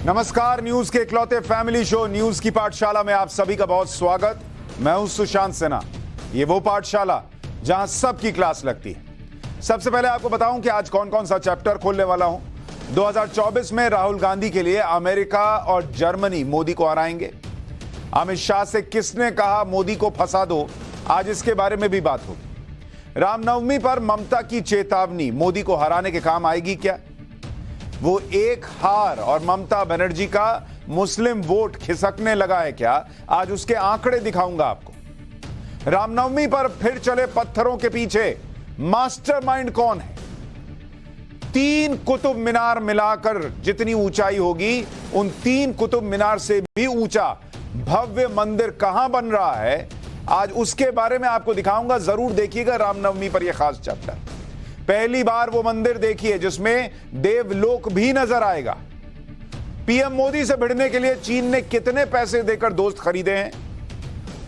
नमस्कार, न्यूज के इकलौते फैमिली शो न्यूज की पाठशाला में आप सभी का बहुत स्वागत। मैं हूं सुशांत सिन्हा। ये वो पाठशाला जहां सबकी क्लास लगती है। सबसे पहले आपको बताऊं कि आज कौन कौन सा चैप्टर खोलने वाला हूं। 2024 में राहुल गांधी के लिए अमेरिका और जर्मनी मोदी को हराएंगे। अमित शाह से किसने कहा मोदी को फंसा दो, आज इसके बारे में भी बात होगी। रामनवमी पर ममता की चेतावनी मोदी को हराने के काम आएगी क्या? वो एक हार और ममता बनर्जी का मुस्लिम वोट खिसकने लगा है क्या? आज उसके आंकड़े दिखाऊंगा आपको। रामनवमी पर फिर चले पत्थरों के पीछे मास्टरमाइंड कौन है? 3 कुतुब मीनार मिलाकर जितनी ऊंचाई होगी, उन 3 कुतुब मीनार से भी ऊंचा भव्य मंदिर कहां बन रहा है, आज उसके बारे में आपको दिखाऊंगा। जरूर देखिएगा रामनवमी पर यह खास चैप्टर। पहली बार वो मंदिर देखिए जिसमें देवलोक भी नजर आएगा। पीएम मोदी से भिड़ने के लिए चीन ने कितने पैसे देकर दोस्त खरीदे हैं,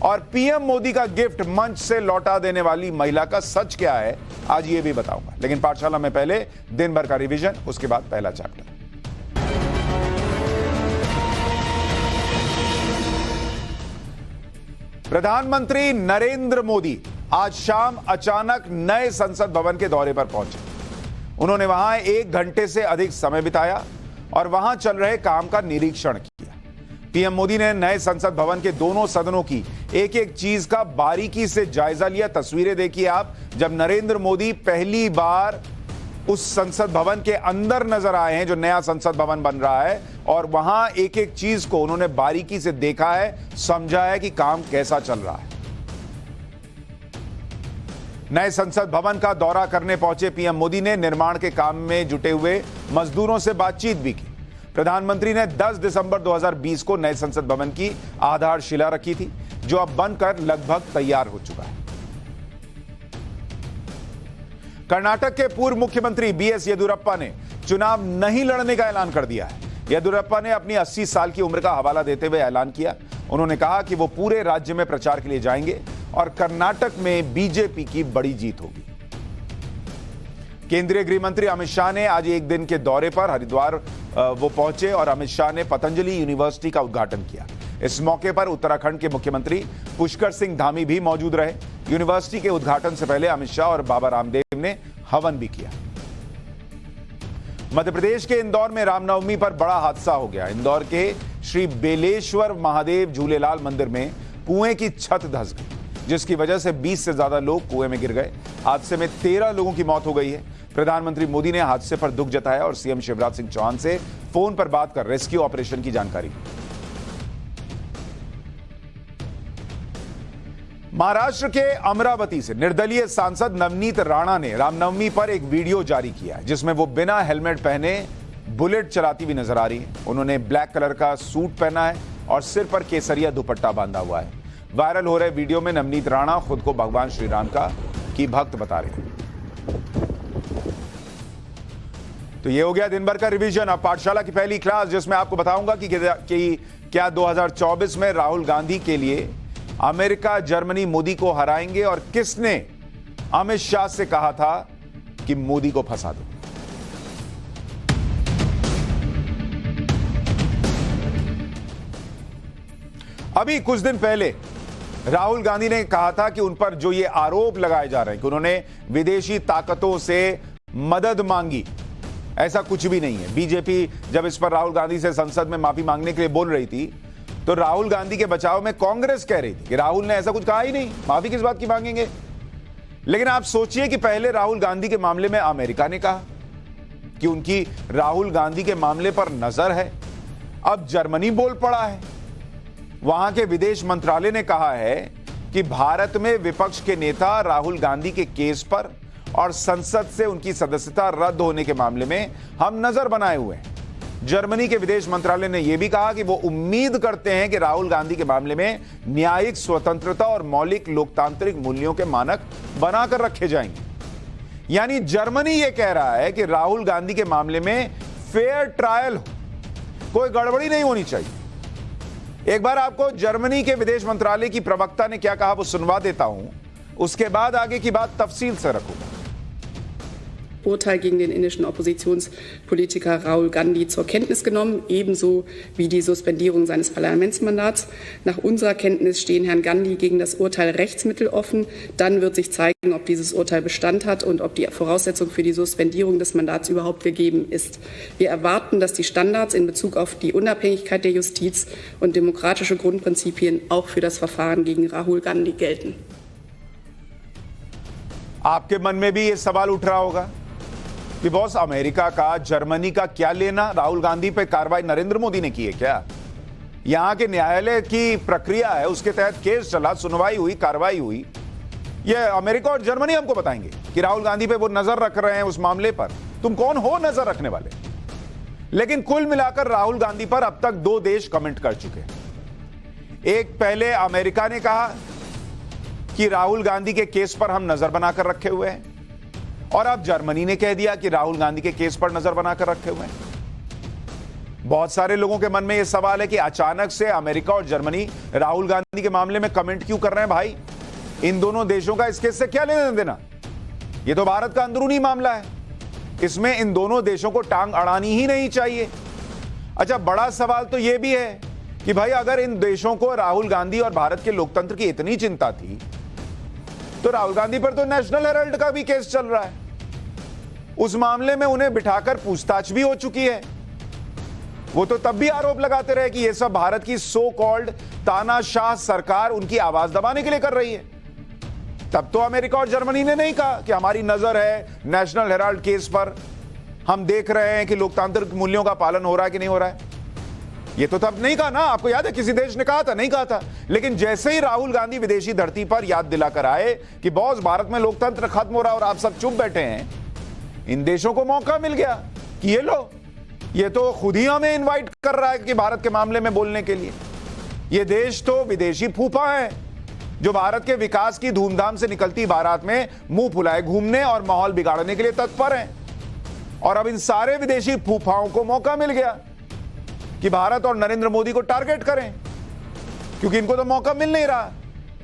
और पीएम मोदी का गिफ्ट मंच से लौटा देने वाली महिला का सच क्या है, आज ये भी बताऊंगा। लेकिन पाठशाला में पहले दिन भर का रिवीजन, उसके बाद पहला चैप्टर। प्रधानमंत्री नरेंद्र मोदी आज शाम अचानक नए संसद भवन के दौरे पर पहुंचे। उन्होंने वहां 1 घंटे से अधिक समय बिताया और वहां चल रहे काम का निरीक्षण किया। पीएम मोदी ने नए संसद भवन के दोनों सदनों की एक एक चीज का बारीकी से जायजा लिया। तस्वीरें देखिए आप, जब नरेंद्र मोदी पहली बार उस संसद भवन के अंदर नजर आए हैं, जो नया संसद भवन बन रहा है, और वहां एक एक चीज को उन्होंने बारीकी से देखा है, समझा है कि काम कैसा चल रहा है। नए संसद भवन का दौरा करने पहुंचे पीएम मोदी ने निर्माण के काम में जुटे हुए मजदूरों से बातचीत भी की। प्रधानमंत्री ने 10 दिसंबर 2020 को नए संसद भवन की आधारशिला रखी थी, जो अब बनकर लगभग तैयार हो चुका है। कर्नाटक के पूर्व मुख्यमंत्री बीएस येदियुरप्पा ने चुनाव नहीं लड़ने का ऐलान कर दिया है। येदियुरप्पा ने अपनी 80 साल की उम्र का हवाला देते हुए ऐलान किया। उन्होंने कहा कि वो पूरे राज्य में प्रचार के लिए जाएंगे और कर्नाटक में बीजेपी की बड़ी जीत होगी। केंद्रीय गृह मंत्री अमित शाह ने आज एक दिन के दौरे पर हरिद्वार वो पहुंचे और अमित शाह ने पतंजलि यूनिवर्सिटी का उद्घाटन किया। इस मौके पर उत्तराखंड के मुख्यमंत्री पुष्कर सिंह धामी भी मौजूद रहे। यूनिवर्सिटी के उद्घाटन से पहले अमित शाह और बाबा रामदेव ने हवन भी किया। मध्य प्रदेश के इंदौर में रामनवमी पर बड़ा हादसा हो गया। इंदौर के श्री बेलेश्वर महादेव झूलेलाल मंदिर में कुएं की छत धंस गई, जिसकी वजह से 20 से ज्यादा लोग कुएं में गिर गए। हादसे में 13 लोगों की मौत हो गई है। प्रधानमंत्री मोदी ने हादसे पर दुख जताया और सीएम शिवराज सिंह चौहान से फोन पर बात कर रेस्क्यू ऑपरेशन की जानकारी दी। महाराष्ट्र के अमरावती से निर्दलीय सांसद नवनीत राणा ने रामनवमी पर एक वीडियो जारी किया, जिसमें वो बिना हेलमेट पहने बुलेट चलाती हुई नजर आ रही है। उन्होंने ब्लैक कलर का सूट पहना है और सिर पर केसरिया दुपट्टा बांधा हुआ है। वायरल हो रहे वीडियो में नवनीत राणा खुद को भगवान श्री राम की भक्त बता रहे हैं। तो ये हो गया दिन भर का रिवीजन। अब पाठशाला की पहली क्लास, जिसमें आपको बताऊंगा कि क्या 2024 में राहुल गांधी के लिए अमेरिका जर्मनी मोदी को हराएंगे, और किसने अमित शाह से कहा था कि मोदी को फंसा दो। अभी कुछ दिन पहले राहुल गांधी ने कहा था कि उन पर जो ये आरोप लगाए जा रहे हैं कि उन्होंने विदेशी ताकतों से मदद मांगी, ऐसा कुछ भी नहीं है। बीजेपी जब इस पर राहुल गांधी से संसद में माफी मांगने के लिए बोल रही थी, तो राहुल गांधी के बचाव में कांग्रेस कह रही थी कि राहुल ने ऐसा कुछ कहा ही नहीं, माफी किस बात की मांगेंगे। लेकिन आप सोचिए कि पहले राहुल गांधी के मामले में अमेरिका ने कहा कि उनकी राहुल गांधी के मामले पर नजर है। अब जर्मनी बोल पड़ा है। वहां के विदेश मंत्रालय ने कहा है कि भारत में विपक्ष के नेता राहुल गांधी के केस पर और संसद से उनकी सदस्यता रद्द होने के मामले में हम नजर बनाए हुए हैं। जर्मनी के विदेश मंत्रालय ने यह भी कहा कि वो उम्मीद करते हैं कि राहुल गांधी के मामले में न्यायिक स्वतंत्रता और मौलिक लोकतांत्रिक मूल्यों के मानक बनाकर रखे जाएंगे। यानी जर्मनी यह कह रहा है कि राहुल गांधी के मामले में फेयर ट्रायल हो, कोई गड़बड़ी नहीं होनी चाहिए। एक बार आपको जर्मनी के विदेश मंत्रालय की प्रवक्ता ने क्या कहा वो सुनवा देता हूं, उसके बाद आगे की बात तफसील से रखूंगा। Urteil gegen den indischen Oppositionspolitiker Rahul Gandhi zur Kenntnis genommen, ebenso wie die Suspendierung seines Parlamentsmandats. Nach unserer Kenntnis stehen Herrn Gandhi gegen das Urteil Rechtsmittel offen. Dann wird sich zeigen, ob dieses Urteil Bestand hat und ob die Voraussetzung für die Suspendierung des Mandats überhaupt gegeben ist. Wir erwarten, dass die Standards in Bezug auf die Unabhängigkeit der Justiz und demokratische Grundprinzipien auch für das Verfahren gegen Rahul Gandhi gelten. आपके मन में भी ये सवाल उठ रहा होगा कि बॉस, अमेरिका का, जर्मनी का क्या लेना? राहुल गांधी पे कार्रवाई नरेंद्र मोदी ने की है क्या? यहां के न्यायालय की प्रक्रिया है, उसके तहत केस चला, सुनवाई हुई, कार्रवाई हुई। ये अमेरिका और जर्मनी हमको बताएंगे कि राहुल गांधी पे वो नजर रख रहे हैं उस मामले पर। तुम कौन हो नजर रखने वाले? लेकिन कुल मिलाकर राहुल गांधी पर अब तक 2 देश कमेंट कर चुके। एक, पहले अमेरिका ने कहा कि राहुल गांधी के केस पर हम नजर बनाकर रखे हुए हैं, और अब जर्मनी ने कह दिया कि राहुल गांधी के केस पर नजर बनाकर रखे हुए हैं। बहुत सारे लोगों के मन में यह सवाल है कि अचानक से अमेरिका और जर्मनी राहुल गांधी के मामले में कमेंट क्यों कर रहे हैं? भाई, इन दोनों देशों का इस केस से क्या लेना देना? यह तो भारत का अंदरूनी मामला है, इसमें इन दोनों देशों को टांग अड़ानी ही नहीं चाहिए। अच्छा, बड़ा सवाल तो यह भी है कि भाई, अगर इन देशों को राहुल गांधी और भारत के लोकतंत्र की इतनी चिंता थी तो राहुल गांधी पर तो नेशनल हेराल्ड का भी केस चल रहा है, उस मामले में उन्हें बिठाकर पूछताछ भी हो चुकी है। वो तो तब भी आरोप लगाते रहे कि यह सब भारत की सो कॉल्ड तानाशाह सरकार उनकी आवाज दबाने के लिए कर रही है। तब तो अमेरिका और जर्मनी ने नहीं कहा कि हमारी नजर है नेशनल हेराल्ड केस पर, हम देख रहे हैं कि लोकतांत्रिक मूल्यों का पालन हो रहा है कि नहीं हो रहा है। ये तो तब नहीं कहा ना, आपको याद है किसी देश ने कहा था? नहीं कहा था। लेकिन जैसे ही राहुल गांधी विदेशी धरती पर याद दिलाकर आए कि बॉस, भारत में लोकतंत्र खत्म हो रहा है और आप सब चुप बैठे हैं, इन देशों को मौका मिल गया कि ये लो, ये तो खुद ही हमें इनवाइट कर रहा है कि भारत के मामले में बोलने के लिए। ये देश तो विदेशी फूफा है जो भारत के विकास की धूमधाम से निकलती बारात में मुंह फुलाए घूमने और माहौल बिगाड़ने के लिए तत्पर हैं। और अब इन सारे विदेशी फूफाओं को मौका मिल गया कि भारत और नरेंद्र मोदी को टारगेट करें, क्योंकि इनको तो मौका मिल नहीं रहा।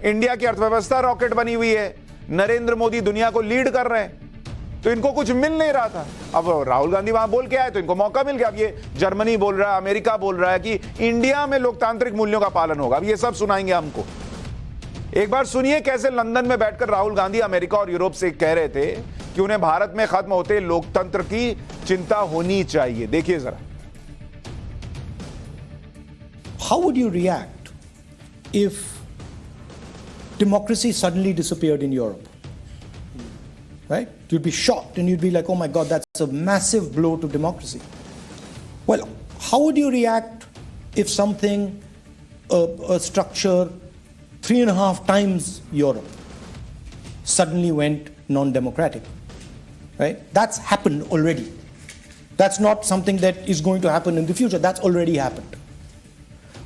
इंडिया की अर्थव्यवस्था रॉकेट बनी हुई है, नरेंद्र मोदी दुनिया को लीड कर रहे हैं, तो इनको कुछ मिल नहीं रहा था। अब राहुल गांधी वहां बोल के आए तो इनको मौका मिल गया। अब ये जर्मनी बोल रहा है, अमेरिका बोल रहा है कि इंडिया में लोकतांत्रिक मूल्यों का पालन होगा। अब ये सब सुनाएंगे हमको। एक बार सुनिए कैसे लंदन में बैठकर राहुल गांधी अमेरिका और यूरोप से कह रहे थे कि उन्हें भारत में खत्म होते लोकतंत्र की चिंता होनी चाहिए। देखिए जरा। How would you react if democracy suddenly disappeared in Europe? Right? You'd be shocked and you'd be like, oh my God, that's a massive blow to democracy. Well, how would you react if something, a structure 3.5 times Europe suddenly went non-democratic? Right? That's happened already. That's not something that is going to happen in the future. That's already happened.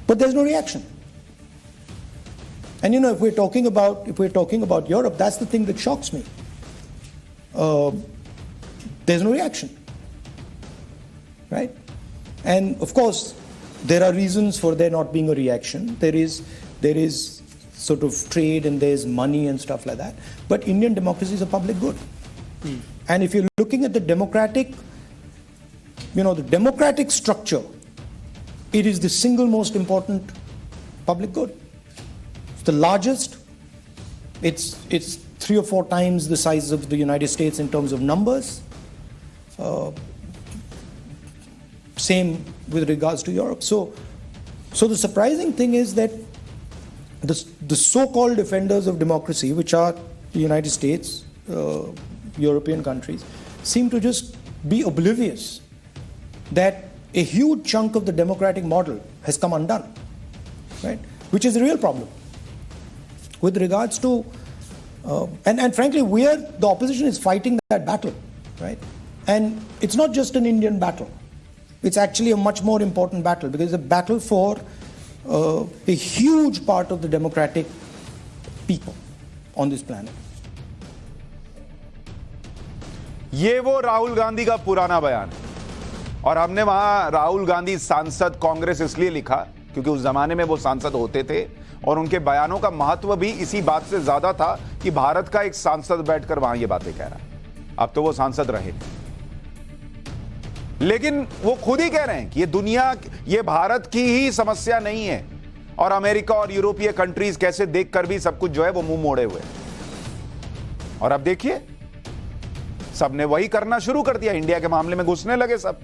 But there's no reaction. And you know, if we're talking about Europe, that's the thing that shocks me. There's no reaction, right? And of course, there are reasons for there not being a reaction. There is sort of trade and there's money and stuff like that. But Indian democracy is a public good. And if you're looking at the democratic structure, it is the single most important public good. It's the largest. It's 3 or 4 times the size of the United States in terms of numbers. Same with regards to Europe. So the surprising thing is that the so-called defenders of democracy, which are the United States, European countries, seem to just be oblivious that a huge chunk of the democratic model has come undone, right? Which is a real problem. With regards to, and frankly, the opposition is fighting that battle, right? And it's not just an Indian battle. It's actually a much more important battle because it's a battle for a huge part of the democratic people on this planet. ये वो राहुल गांधी का पुराना बयान है और हमने वहां राहुल गांधी सांसद कांग्रेस इसलिए लिखा क्योंकि उस जमाने में वो सांसद होते थे और उनके बयानों का महत्व भी इसी बात से ज्यादा था कि भारत का एक सांसद बैठकर वहां ये बातें कह रहा है। अब तो वो सांसद रहे नहीं। लेकिन वो खुद ही कह रहे हैं कि ये दुनिया, ये भारत की ही समस्या नहीं है, और अमेरिका और यूरोपीय कंट्रीज कैसे देखकर भी सब कुछ जो है वो मुंह मोड़े हुए। और अब देखिए सबने वही करना शुरू कर दिया, इंडिया के मामले में घुसने लगे सब।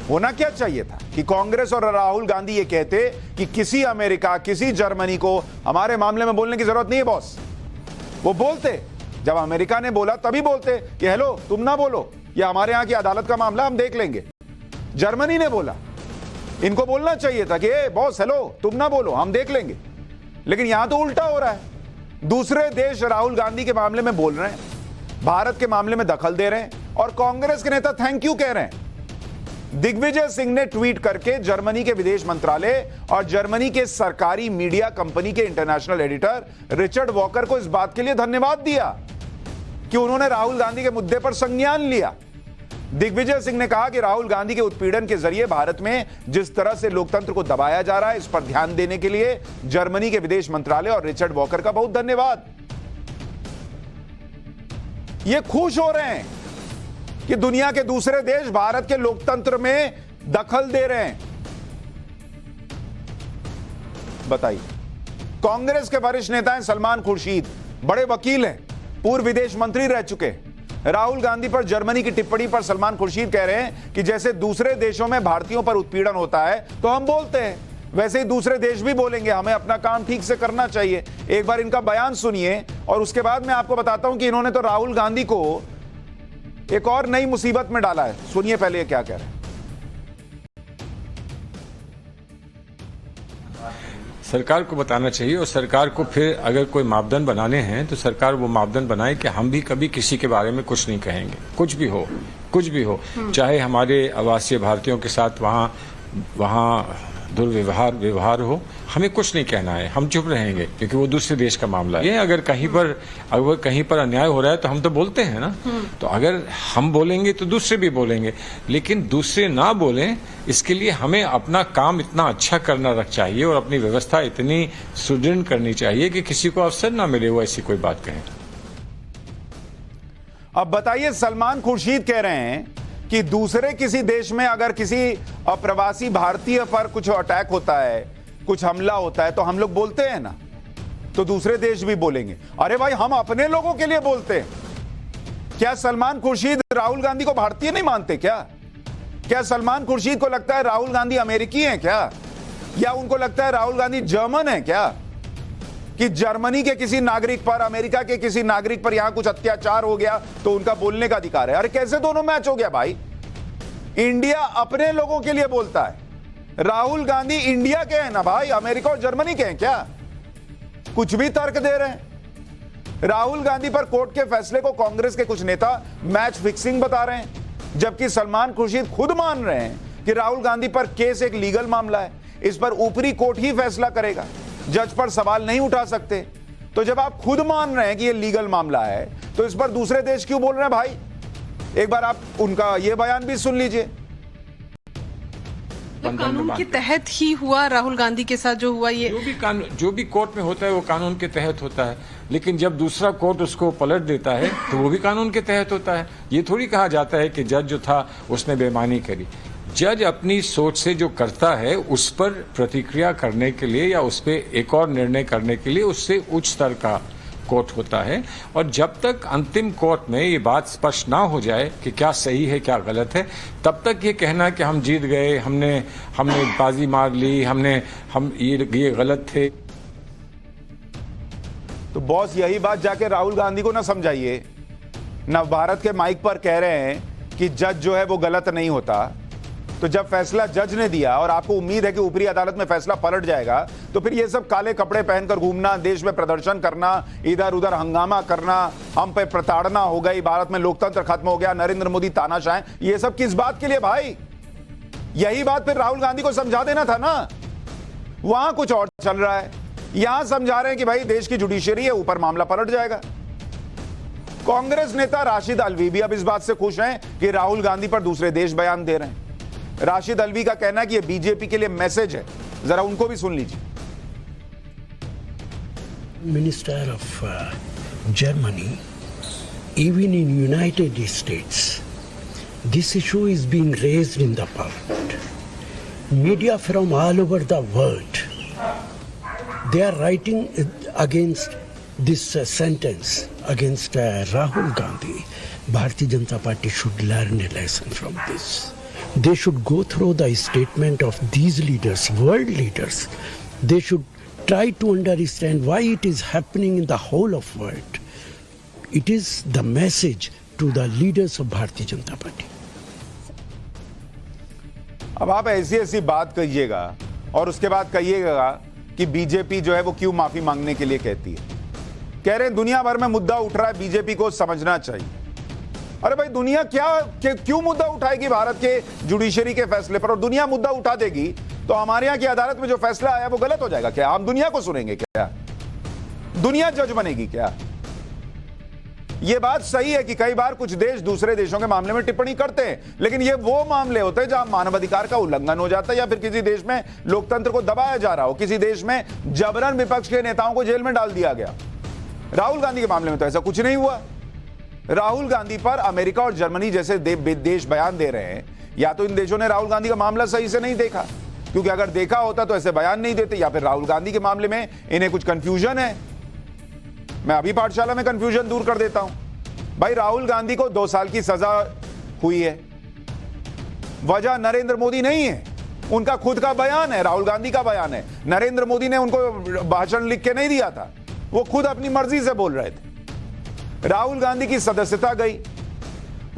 होना क्या चाहिए था कि कांग्रेस और राहुल गांधी ये कहते कि किसी अमेरिका, किसी जर्मनी को हमारे मामले में बोलने की जरूरत नहीं है बॉस। वो बोलते, जब अमेरिका ने बोला तभी बोलते कि हेलो तुम ना बोलो, ये हमारे यहां की अदालत का मामला, हम देख लेंगे। जर्मनी ने बोला, इनको बोलना चाहिए था कि ए बॉस हेलो तुम ना बोलो, हम देख लेंगे। लेकिन यहां तो उल्टा हो रहा है, दूसरे देश राहुल गांधी के मामले में बोल रहे हैं, भारत के मामले में दखल दे रहे हैं, और कांग्रेस के नेता थैंक यू कह रहे हैं। दिग्विजय सिंह ने ट्वीट करके जर्मनी के विदेश मंत्रालय और जर्मनी के सरकारी मीडिया कंपनी के इंटरनेशनल एडिटर रिचर्ड वॉकर को इस बात के लिए धन्यवाद दिया कि उन्होंने राहुल गांधी के मुद्दे पर संज्ञान लिया। दिग्विजय सिंह ने कहा कि राहुल गांधी के उत्पीड़न के जरिए भारत में जिस तरह से लोकतंत्र को दबाया जा रहा है, इस पर ध्यान देने के लिए जर्मनी के विदेश मंत्रालय और रिचर्ड वॉकर का बहुत धन्यवाद। ये खुश हो रहे हैं कि दुनिया के दूसरे देश भारत के लोकतंत्र में दखल दे रहे हैं। बताइए, कांग्रेस के वरिष्ठ नेता हैं सलमान खुर्शीद, बड़े वकील हैं, पूर्व विदेश मंत्री रह चुके हैं। राहुल गांधी पर जर्मनी की टिप्पणी पर सलमान खुर्शीद कह रहे हैं कि जैसे दूसरे देशों में भारतीयों पर उत्पीड़न होता है तो हम बोलते हैं, वैसे ही दूसरे देश भी बोलेंगे, हमें अपना काम ठीक से करना चाहिए। एक बार इनका बयान सुनिए और उसके बाद मैं आपको बताता हूं कि इन्होंने तो राहुल गांधी को एक और नई मुसीबत में डाला है। सुनिए पहले ये क्या कह रहे हैं। सरकार को बताना चाहिए, और सरकार को फिर अगर कोई मापदंड बनाने हैं तो सरकार वो मापदंड बनाए कि हम भी कभी किसी के बारे में कुछ नहीं कहेंगे, कुछ भी हो, चाहे हमारे आवासीय भारतीयों के साथ वहाँ दुर्व्यवहार हो, हमें कुछ नहीं कहना है, हम चुप रहेंगे क्योंकि वो दूसरे देश का मामला है। ये अगर कहीं पर अन्याय हो रहा है तो हम तो बोलते हैं ना, तो अगर हम बोलेंगे तो दूसरे भी बोलेंगे, लेकिन दूसरे ना बोलें इसके लिए हमें अपना काम इतना अच्छा करना चाहिए और अपनी व्यवस्था इतनी सुदृढ़ करनी चाहिए कि किसी को अवसर ना मिले वो ऐसी कोई बात कहें। अब बताइए, सलमान खुर्शीद कह रहे हैं कि दूसरे किसी देश में अगर किसी अप्रवासी भारतीय पर कुछ अटैक होता है, कुछ हमला होता है, तो हम लोग बोलते हैं ना, तो दूसरे देश भी बोलेंगे। अरे भाई, हम अपने लोगों के लिए बोलते हैं। क्या सलमान खुर्शीद राहुल गांधी को भारतीय नहीं मानते क्या? क्या सलमान खुर्शीद को लगता है राहुल गांधी अमेरिकी हैं क्या? या उनको लगता है राहुल गांधी जर्मन है क्या, कि जर्मनी के किसी नागरिक पर, अमेरिका के किसी नागरिक पर यहां कुछ अत्याचार हो गया तो उनका बोलने का अधिकार है? अरे कैसे दोनों मैच हो गया भाई? इंडिया अपने लोगों के लिए बोलता है, राहुल गांधी इंडिया के हैं ना भाई, अमेरिका और जर्मनी के हैं क्या? कुछ भी तर्क दे रहे हैं। राहुल गांधी पर कोर्ट के फैसले को कांग्रेस के कुछ नेता मैच फिक्सिंग बता रहे हैं, जबकि सलमान खुर्शीद खुद मान रहे हैं कि राहुल गांधी पर केस एक लीगल मामला है, इस पर ऊपरी कोर्ट ही फैसला करेगा, जज पर सवाल नहीं उठा सकते। तो जब आप खुद मान रहे हैं कि यह लीगल मामला है तो इस पर दूसरे देश क्यों बोल रहे हैं भाई? एक बार आप उनका यह बयान भी सुन लीजिए। कानून के तहत ही हुआ, राहुल गांधी के साथ जो हुआ, ये जो भी कोर्ट में होता है वो कानून के तहत होता है, लेकिन जब दूसरा कोर्ट उसको पलट देता है तो वो भी कानून के तहत होता है। ये थोड़ी कहा जाता है कि जज जो था उसने बेईमानी करी। जज अपनी सोच से जो करता है उस पर प्रतिक्रिया करने के लिए या उस पर एक और निर्णय करने के लिए उससे उच्च स्तर का कोर्ट होता है, और जब तक अंतिम कोर्ट में ये बात स्पष्ट ना हो जाए कि क्या सही है क्या गलत है, तब तक ये कहना कि हम जीत गए, हमने बाजी मार ली, हम ये गलत थे। तो बॉस यही बात जाके राहुल गांधी को ना समझाइए। नव भारत के माइक पर कह रहे हैं कि जज जो है वो गलत नहीं होता, तो जब फैसला जज ने दिया और आपको उम्मीद है कि ऊपरी अदालत में फैसला पलट जाएगा, तो फिर ये सब काले कपड़े पहनकर घूमना, देश में प्रदर्शन करना, इधर उधर हंगामा करना, हम पे प्रताड़ना हो गई, भारत में लोकतंत्र खत्म हो गया, नरेंद्र मोदी तानाशाह, ये सब किस बात के लिए भाई? यही बात फिर राहुल गांधी को समझा देना था ना। वहां कुछ और चल रहा है, यहां समझा रहे हैं कि भाई देश की जुडिशरी है, ऊपर मामला पलट जाएगा। कांग्रेस नेता राशिद अल्वी भी अब इस बात से खुश हैं कि राहुल गांधी पर दूसरे देश बयान दे रहे हैं। राशिद अल्वी का कहना है कि यह बीजेपी के लिए मैसेज है, जरा उनको भी सुन लीजिए। Minister of Germany even in United States, this issue is being raised in the parliament. Media from all over the world, they are writing against this sentence against Rahul Gandhi. Bharatiya Janata Party should learn a lesson from this. They should go through the statement of these leaders, world leaders. They should try to understand why it is happening in the whole of world. It is the message to the leaders of Bharatiya Janata Party. अब आप ऐसी ऐसी बात कहिएगा और उसके बाद कहिएगा कि बीजेपी जो है वो क्यों माफी मांगने के लिए कहती है। कह रहे हैं दुनिया भर में मुद्दा उठ रहा है, बीजेपी को समझना चाहिए। अरे भाई दुनिया क्यों मुद्दा उठाएगी भारत के जुडिशरी के फैसले पर? और दुनिया मुद्दा उठा देगी तो हमारे यहां की अदालत में जो फैसला आया वो गलत हो जाएगा क्या? हम दुनिया को सुनेंगे क्या? दुनिया जज बनेगी क्या? यह बात सही है कि कई बार कुछ देश दूसरे देशों के मामले में टिप्पणी करते हैं, लेकिन ये वो मामले होते हैं जहां मानवाधिकार का उल्लंघन हो जाता है या फिर किसी देश में लोकतंत्र को दबाया जा रहा हो, किसी देश में जबरन विपक्ष के नेताओं को जेल में डाल दिया गया। राहुल गांधी के मामले में तो ऐसा कुछ नहीं हुआ। राहुल गांधी पर अमेरिका और जर्मनी जैसे देश बयान दे रहे हैं, या तो इन देशों ने राहुल गांधी का मामला सही से नहीं देखा, क्योंकि अगर देखा होता तो ऐसे बयान नहीं देते, या फिर राहुल गांधी के मामले में इन्हें कुछ कंफ्यूजन है। मैं अभी पाठशाला में कंफ्यूजन दूर कर देता हूं। भाई राहुल गांधी को 2 साल की सजा हुई है, वजह नरेंद्र मोदी नहीं है, उनका खुद का बयान है, राहुल गांधी का बयान है। नरेंद्र मोदी ने उनको भाषण लिख के नहीं दिया था, वो खुद अपनी मर्जी से बोल रहे थे। राहुल गांधी की सदस्यता गई,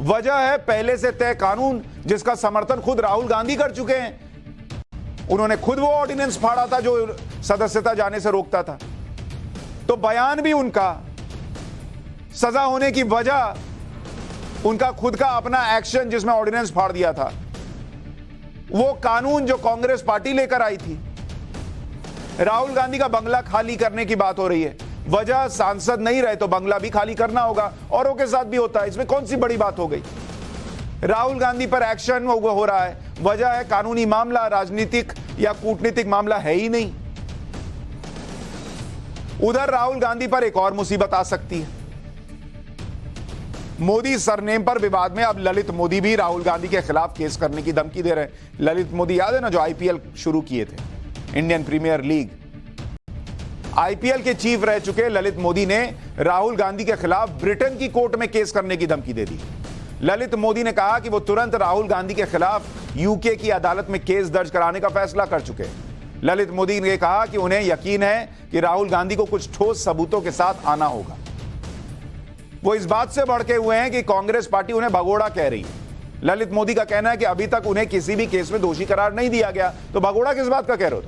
वजह है पहले से तय कानून जिसका समर्थन खुद राहुल गांधी कर चुके हैं। उन्होंने खुद वो ऑर्डिनेंस फाड़ा था जो सदस्यता जाने से रोकता था, तो बयान भी उनका, सजा होने की वजह उनका खुद का अपना एक्शन जिसमें ऑर्डिनेंस फाड़ दिया था, वो कानून जो कांग्रेस पार्टी लेकर आई थी। राहुल गांधी का बंगला खाली करने की बात हो रही है, वजह सांसद नहीं रहे तो बंगला भी खाली करना होगा, औरों के साथ भी होता है, इसमें कौन सी बड़ी बात हो गई? राहुल गांधी पर एक्शन हो रहा है, वजह है कानूनी मामला, राजनीतिक या कूटनीतिक मामला है ही नहीं। उधर राहुल गांधी पर एक और मुसीबत आ सकती है। मोदी सरनेम पर विवाद में अब ललित मोदी भी राहुल गांधी के खिलाफ केस करने की धमकी दे रहे हैं। ललित मोदी याद है ना, जो आईपीएल शुरू किए थे, इंडियन प्रीमियर लीग, आईपीएल के चीफ रह चुके ललित मोदी ने राहुल गांधी के खिलाफ ब्रिटेन की कोर्ट में केस करने की धमकी दे दी। ललित मोदी ने कहा कि वो तुरंत राहुल गांधी के खिलाफ यूके की अदालत में केस दर्ज कराने का फैसला कर चुके हैं। ललित मोदी ने कहा कि उन्हें यकीन है कि राहुल गांधी को कुछ ठोस सबूतों के साथ आना होगा। वो इस बात से भड़के हुए हैं कि कांग्रेस पार्टी उन्हें भगोड़ा कह रही है। ललित मोदी का कहना है कि अभी तक उन्हें किसी भी केस में दोषी करार नहीं दिया गया, तो भगोड़ा किस बात का कह रहे हो?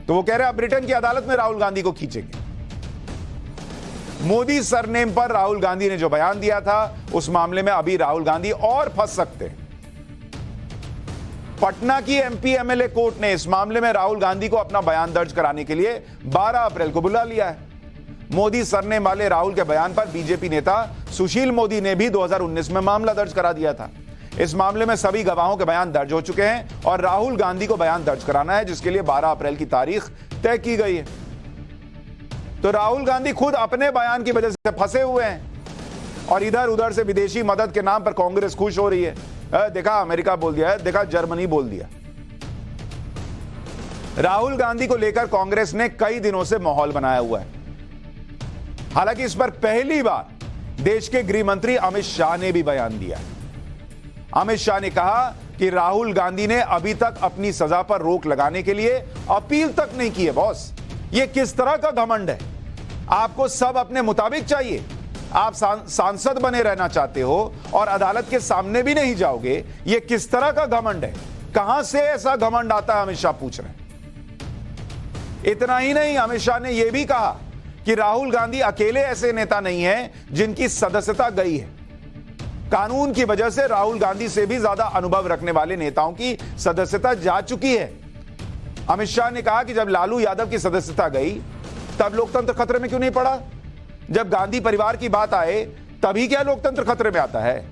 तो वो कह रहे हैं अब ब्रिटेन की अदालत में राहुल गांधी को खींचेंगे। मोदी सरनेम पर राहुल गांधी ने जो बयान दिया था, उस मामले में अभी राहुल गांधी और फंस सकते हैं। पटना की एमपी एमएलए कोर्ट ने इस मामले में राहुल गांधी को अपना बयान दर्ज कराने के लिए 12 अप्रैल को बुला लिया है। मोदी सरनेम वाले राहुल के बयान पर बीजेपी नेता सुशील मोदी ने भी 2019 में मामला दर्ज करा दिया था। इस मामले में सभी गवाहों के बयान दर्ज हो चुके हैं और राहुल गांधी को बयान दर्ज कराना है, जिसके लिए 12 अप्रैल की तारीख तय की गई है। तो राहुल गांधी खुद अपने बयान की वजह से फंसे हुए हैं और इधर उधर से विदेशी मदद के नाम पर कांग्रेस खुश हो रही है। देखा अमेरिका बोल दिया है, देखा जर्मनी बोल दिया। राहुल गांधी को लेकर कांग्रेस ने कई दिनों से माहौल बनाया हुआ है। हालांकि इस पर पहली बार देश के गृह मंत्री अमित शाह ने भी बयान दिया। अमित शाह ने कहा कि राहुल गांधी ने अभी तक अपनी सजा पर रोक लगाने के लिए अपील तक नहीं की है। बॉस, ये किस तरह का घमंड है? आपको सब अपने मुताबिक चाहिए, आप सांसद बने रहना चाहते हो और अदालत के सामने भी नहीं जाओगे। ये किस तरह का घमंड है? कहां से ऐसा घमंड आता है? अमित शाह पूछ रहे हैं। इतना ही नहीं, अमित शाह ने यह भी कहा कि राहुल गांधी अकेले ऐसे नेता नहीं है जिनकी सदस्यता गई है। कानून की वजह से राहुल गांधी से भी ज्यादा अनुभव रखने वाले नेताओं की सदस्यता जा चुकी है। अमित शाह ने कहा कि जब लालू यादव की सदस्यता गई तब लोकतंत्र खतरे में क्यों नहीं पड़ा? जब गांधी परिवार की बात आए तभी क्या लोकतंत्र खतरे में आता है?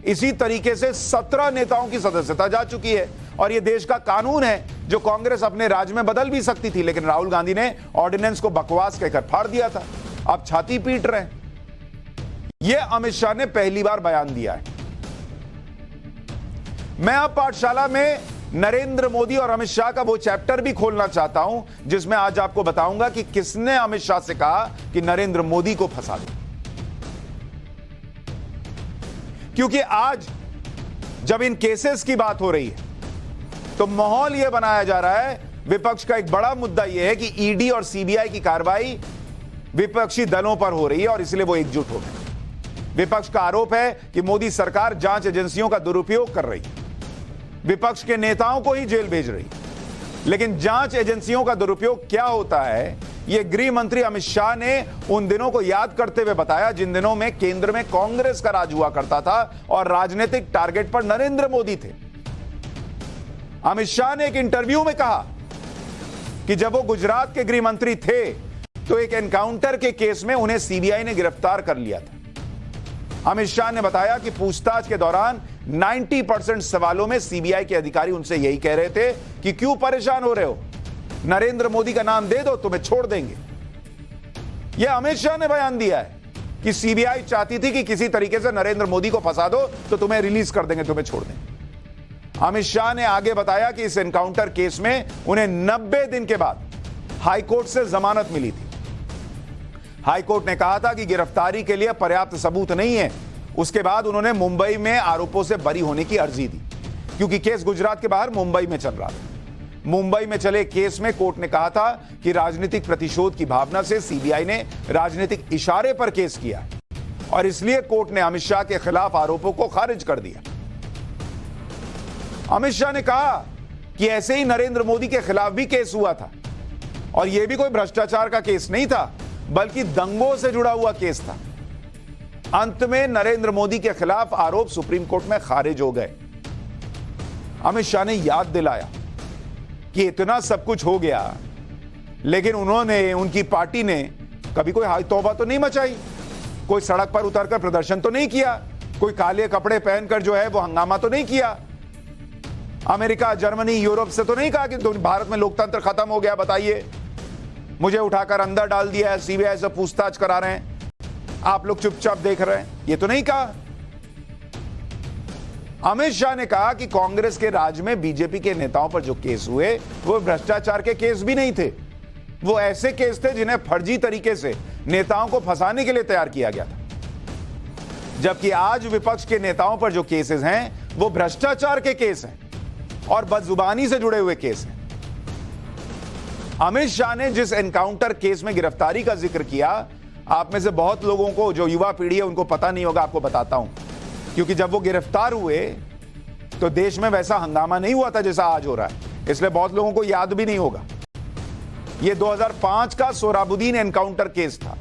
इसी तरीके से 17 नेताओं की सदस्यता जा चुकी है और यह देश का कानून है जो कांग्रेस अपने राज्य में बदल भी सकती थी, लेकिन राहुल गांधी ने ऑर्डिनेंस को बकवास कहकर फाड़ दिया था। अब छाती पीट रहे हैं। यह अमित शाह ने पहली बार बयान दिया है। मैं अब पाठशाला में नरेंद्र मोदी और अमित शाह का वो चैप्टर भी खोलना चाहता हूं जिसमें आज आपको बताऊंगा कि किसने अमित शाह से कहा कि नरेंद्र मोदी को फंसा दो। क्योंकि आज जब इन केसेस की बात हो रही है तो माहौल यह बनाया जा रहा है, विपक्ष का एक बड़ा मुद्दा यह है कि ईडी और सीबीआई की कार्रवाई विपक्षी दलों पर हो रही है और इसलिए वो एकजुट हो गए। विपक्ष का आरोप है कि मोदी सरकार जांच एजेंसियों का दुरुपयोग कर रही है, विपक्ष के नेताओं को ही जेल भेज रही है। लेकिन जांच एजेंसियों का दुरुपयोग क्या होता है, यह गृह मंत्री अमित शाह ने उन दिनों को याद करते हुए बताया जिन दिनों में केंद्र में कांग्रेस का राज हुआ करता था और राजनीतिक टारगेट पर नरेंद्र मोदी थे। अमित शाह ने एक इंटरव्यू में कहा कि जब वो गुजरात के गृह मंत्री थे तो एक एनकाउंटर के केस में उन्हें सीबीआई ने गिरफ्तार कर लिया था। अमित शाह ने बताया कि पूछताछ के दौरान 90% सवालों में सीबीआई के अधिकारी उनसे यही कह रहे थे कि क्यों परेशान हो रहे हो, नरेंद्र मोदी का नाम दे दो तुम्हें छोड़ देंगे। यह अमित शाह ने बयान दिया है कि सीबीआई चाहती थी कि किसी तरीके से नरेंद्र मोदी को फंसा दो तो तुम्हें रिलीज कर देंगे, तुम्हें छोड़ देंगे। अमित शाह ने आगे बताया कि इस एनकाउंटर केस में उन्हें 90 दिन के बाद हाईकोर्ट से जमानत मिली थी। हाईकोर्ट ने कहा था कि गिरफ्तारी के लिए पर्याप्त सबूत नहीं है। उसके बाद उन्होंने मुंबई में आरोपों से बरी होने की अर्जी दी क्योंकि केस गुजरात के बाहर मुंबई में चल रहा था। मुंबई में चले केस में कोर्ट ने कहा था कि राजनीतिक प्रतिशोध की भावना से सीबीआई ने राजनीतिक इशारे पर केस किया और इसलिए कोर्ट ने अमित शाह के खिलाफ आरोपों को खारिज कर दिया। अमित शाह ने कहा कि ऐसे ही नरेंद्र मोदी के खिलाफ भी केस हुआ था और यह भी कोई भ्रष्टाचार का केस नहीं था बल्कि दंगों से जुड़ा हुआ केस था। अंत में नरेंद्र मोदी के खिलाफ आरोप सुप्रीम कोर्ट में खारिज हो गए। अमित शाह ने याद दिलाया कि इतना सब कुछ हो गया लेकिन उन्होंने, उनकी पार्टी ने कभी कोई हाय तौबा तो नहीं मचाई, कोई सड़क पर उतरकर प्रदर्शन तो नहीं किया, कोई काले कपड़े पहनकर जो है वो हंगामा तो नहीं किया, अमेरिका, जर्मनी, यूरोप से तो नहीं कहा कि भारत में लोकतंत्र खत्म हो गया, बताइए मुझे उठाकर अंदर डाल दिया है, सीबीआई से पूछताछ करा रहे हैं, आप लोग चुपचाप देख रहे हैं, ये तो नहीं कहा। अमित शाह ने कहा कि कांग्रेस के राज में बीजेपी के नेताओं पर जो केस हुए वो भ्रष्टाचार के केस भी नहीं थे, वो ऐसे केस थे जिन्हें फर्जी तरीके से नेताओं को फंसाने के लिए तैयार किया गया था। जबकि आज विपक्ष के नेताओं पर जो केसेस हैं वो भ्रष्टाचार के केस हैं और बदजुबानी से जुड़े हुए केस हैं। अमित शाह ने जिस एनकाउंटर केस में गिरफ्तारी का जिक्र किया, आप में से बहुत लोगों को, जो युवा पीढ़ी है उनको पता नहीं होगा, आपको बताता हूं, क्योंकि जब वो गिरफ्तार हुए तो देश में वैसा हंगामा नहीं हुआ था जैसा आज हो रहा है, इसलिए बहुत लोगों को याद भी नहीं होगा। यह 2005 का सोहराबुद्दीन एनकाउंटर केस था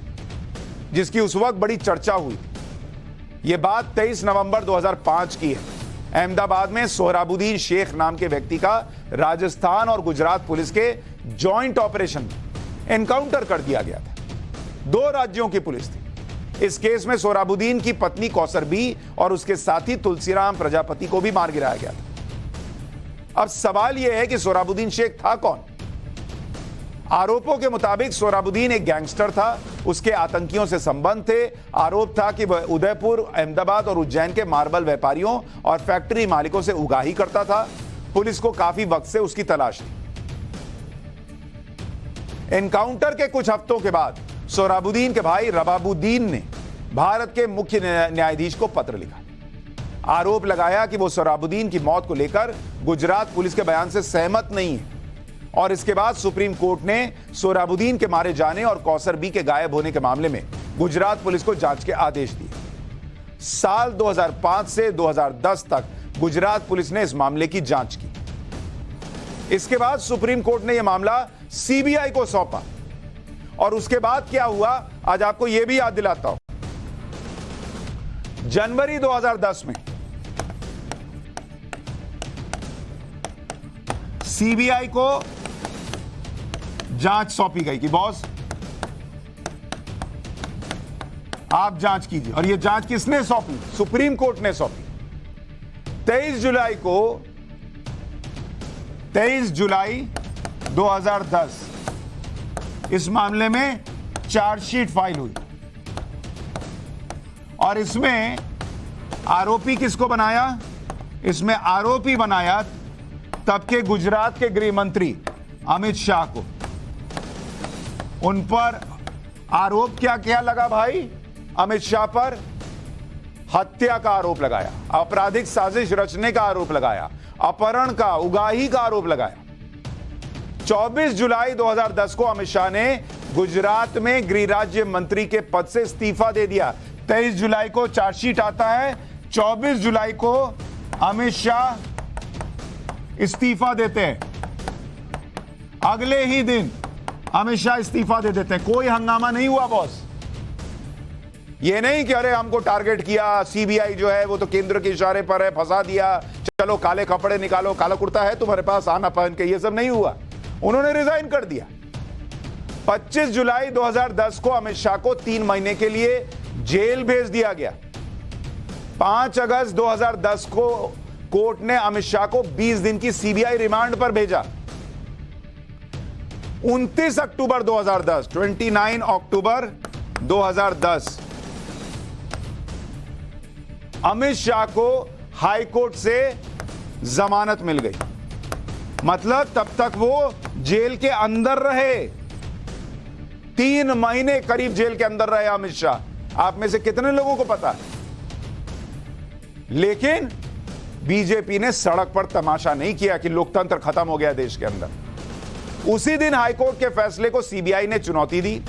जिसकी उस वक्त बड़ी चर्चा हुई। यह बात 23 नवंबर 2005 की है। अहमदाबाद में सोहराबुद्दीन शेख नाम के व्यक्ति का राजस्थान और गुजरात पुलिस के जॉइंट ऑपरेशन में एनकाउंटर कर दिया गया था। 2 राज्यों की पुलिस थी। इस केस में सोहराबुद्दीन की पत्नी कौसर बी और उसके साथी तुलसीराम प्रजापति को भी मार गिराया गया था। अब सवाल यह है कि सोहराबुद्दीन शेख था कौन? आरोपों के मुताबिक सोहराबुद्दीन एक गैंगस्टर था, उसके आतंकियों से संबंध थे। आरोप था कि वह उदयपुर, अहमदाबाद और उज्जैन के मार्बल व्यापारियों और फैक्ट्री मालिकों से उगाही करता था। पुलिस को काफी वक्त से उसकी तलाश थी। एनकाउंटर के कुछ हफ्तों के बाद सोहराबुद्दीन के भाई रबाबुद्दीन ने भारत के मुख्य न्यायाधीश को पत्र लिखा। आरोप लगाया कि वो सोहराबुद्दीन की मौत को लेकर गुजरात पुलिस के बयान से सहमत नहीं है और इसके बाद सुप्रीम कोर्ट ने सोहराबुद्दीन के मारे जाने और कौसर बी के गायब होने के मामले में गुजरात पुलिस को जांच के आदेश दिए। साल 2005 से 2010 तक गुजरात पुलिस ने इस मामले की जांच की। इसके बाद सुप्रीम कोर्ट ने यह मामला सीबीआई को सौंपा और उसके बाद क्या हुआ आज आपको यह भी याद दिलाता हूं। जनवरी 2010 में सीबीआई को जांच सौंपी गई कि बॉस आप जांच कीजिए, और यह जांच किसने सौंपी? सुप्रीम कोर्ट ने सौंपी। 23 जुलाई 2010 इस मामले में चार्जशीट फाइल हुई और इसमें आरोपी किसको बनाया? इसमें आरोपी बनाया तब के गुजरात के गृह मंत्री अमित शाह को। उन पर आरोप क्या क्या लगा भाई? अमित शाह पर हत्या का आरोप लगाया, आपराधिक साजिश रचने का आरोप लगाया, अपहरण का, उगाही का आरोप लगाया। 24 जुलाई 2010 को अमित शाह ने गुजरात में गृह राज्य मंत्री के पद से इस्तीफा दे दिया। 23 जुलाई को चार्जशीट आता है, 24 जुलाई को अमित शाह इस्तीफा देते हैं। अगले ही दिन अमित शाह इस्तीफा दे देते हैं। कोई हंगामा नहीं हुआ बॉस। ये नहीं कि अरे हमको टारगेट किया, सीबीआई जो है वो तो केंद्र के इशारे पर है, फंसा दिया, चलो काले कपड़े निकालो, काला कुर्ता है तुम्हारे पास, आना पहन के। ये सब नहीं हुआ, उन्होंने रिजाइन कर दिया। 25 जुलाई 2010 को अमित शाह को 3 महीने के लिए जेल भेज दिया गया। 5 अगस्त 2010 को कोर्ट ने अमित शाह को 20 दिन की सीबीआई रिमांड पर भेजा। 29 अक्टूबर 2010, 29 अक्टूबर 2010 अमित शाह को हाई कोर्ट से जमानत मिल गई। मतलब तब तक वो जेल के अंदर रहे, 3 महीने करीब जेल के अंदर रहे अमित शाह। आप में से कितने लोगों को पता है? लेकिन बीजेपी ने सड़क पर तमाशा नहीं किया कि लोकतंत्र खत्म हो गया देश के अंदर। उसी दिन हाईकोर्ट के फैसले को सीबीआई ने चुनौती दी।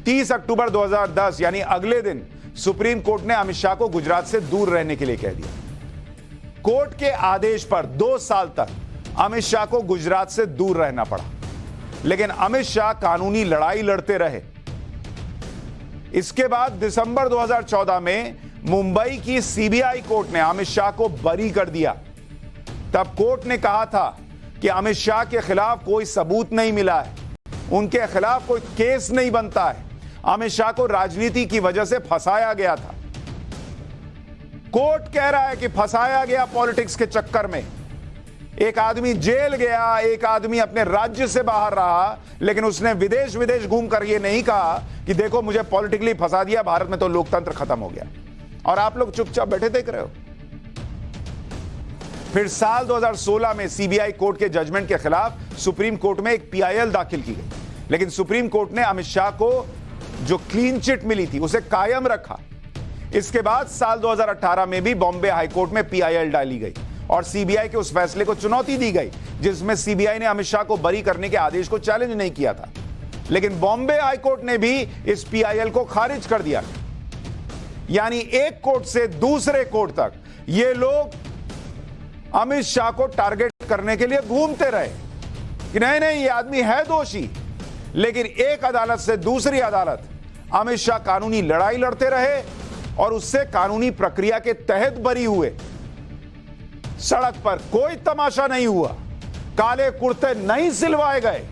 30 अक्टूबर 2010 यानी अगले दिन सुप्रीम कोर्ट ने अमित शाह को गुजरात से दूर रहने के लिए कह दिया। कोर्ट के आदेश पर 2 साल तक अमित शाह को गुजरात से दूर रहना पड़ा। लेकिन अमित शाह कानूनी लड़ाई लड़ते रहे। इसके बाद दिसंबर 2014 में मुंबई की सीबीआई कोर्ट ने अमित शाह को बरी कर दिया। तब कोर्ट ने कहा था कि अमित शाह के खिलाफ कोई सबूत नहीं मिला है, उनके खिलाफ कोई केस नहीं बनता है, अमित शाह को राजनीति की वजह से फंसाया गया था। कोर्ट कह रहा है कि फंसाया गया पॉलिटिक्स के चक्कर में। एक आदमी जेल गया, एक आदमी अपने राज्य से बाहर रहा, लेकिन उसने विदेश विदेश घूमकर यह नहीं कहा कि देखो मुझे पॉलिटिकली फंसा दिया, भारत में तो लोकतंत्र खत्म हो गया। और आप लोग चुपचाप बैठे देख रहे हो। फिर साल 2016 में सीबीआई कोर्ट के जजमेंट के खिलाफ सुप्रीम कोर्ट में एक पीआईएल दाखिल की गई, लेकिन सुप्रीम कोर्ट ने अमित शाह को जो क्लीन चिट मिली थी उसे कायम रखा। इसके बाद साल 2018 में भी बॉम्बे हाईकोर्ट में पीआईएल डाली गई और सीबीआई के उस फैसले को चुनौती दी गई जिसमें सीबीआई ने अमित शाह को बरी करने के आदेश को चैलेंज नहीं किया था। लेकिन बॉम्बे हाईकोर्ट ने भी इस पीआईएल को खारिज कर दिया। यानी एक कोर्ट से दूसरे कोर्ट तक ये लोग अमित शाह को टारगेट करने के लिए घूमते रहे कि नहीं नहीं ये आदमी है दोषी। लेकिन एक अदालत से दूसरी अदालत अमित शाह कानूनी लड़ाई लड़ते रहे और उससे कानूनी प्रक्रिया के तहत बरी हुए। सड़क पर कोई तमाशा नहीं हुआ, काले कुर्ते नहीं सिलवाए गए।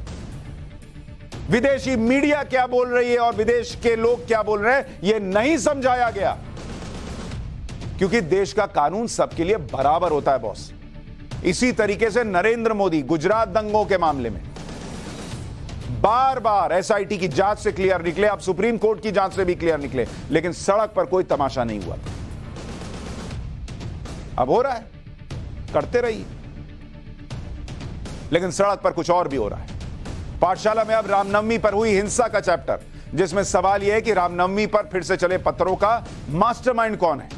विदेशी मीडिया क्या बोल रही है और विदेश के लोग क्या बोल रहे हैं यह नहीं समझाया गया, क्योंकि देश का कानून सबके लिए बराबर होता है बॉस। इसी तरीके से नरेंद्र मोदी गुजरात दंगों के मामले में बार बार एसआईटी की जांच से क्लियर निकले, अब सुप्रीम कोर्ट की जांच से भी क्लियर निकले, लेकिन सड़क पर कोई तमाशा नहीं हुआ। अब हो रहा है, करते रहिए, लेकिन सड़क पर कुछ और भी हो रहा है। पाठशाला में अब रामनवमी पर हुई हिंसा का चैप्टर, जिसमें सवाल यह है कि रामनवमी पर फिर से चले पत्थरों का मास्टरमाइंड कौन है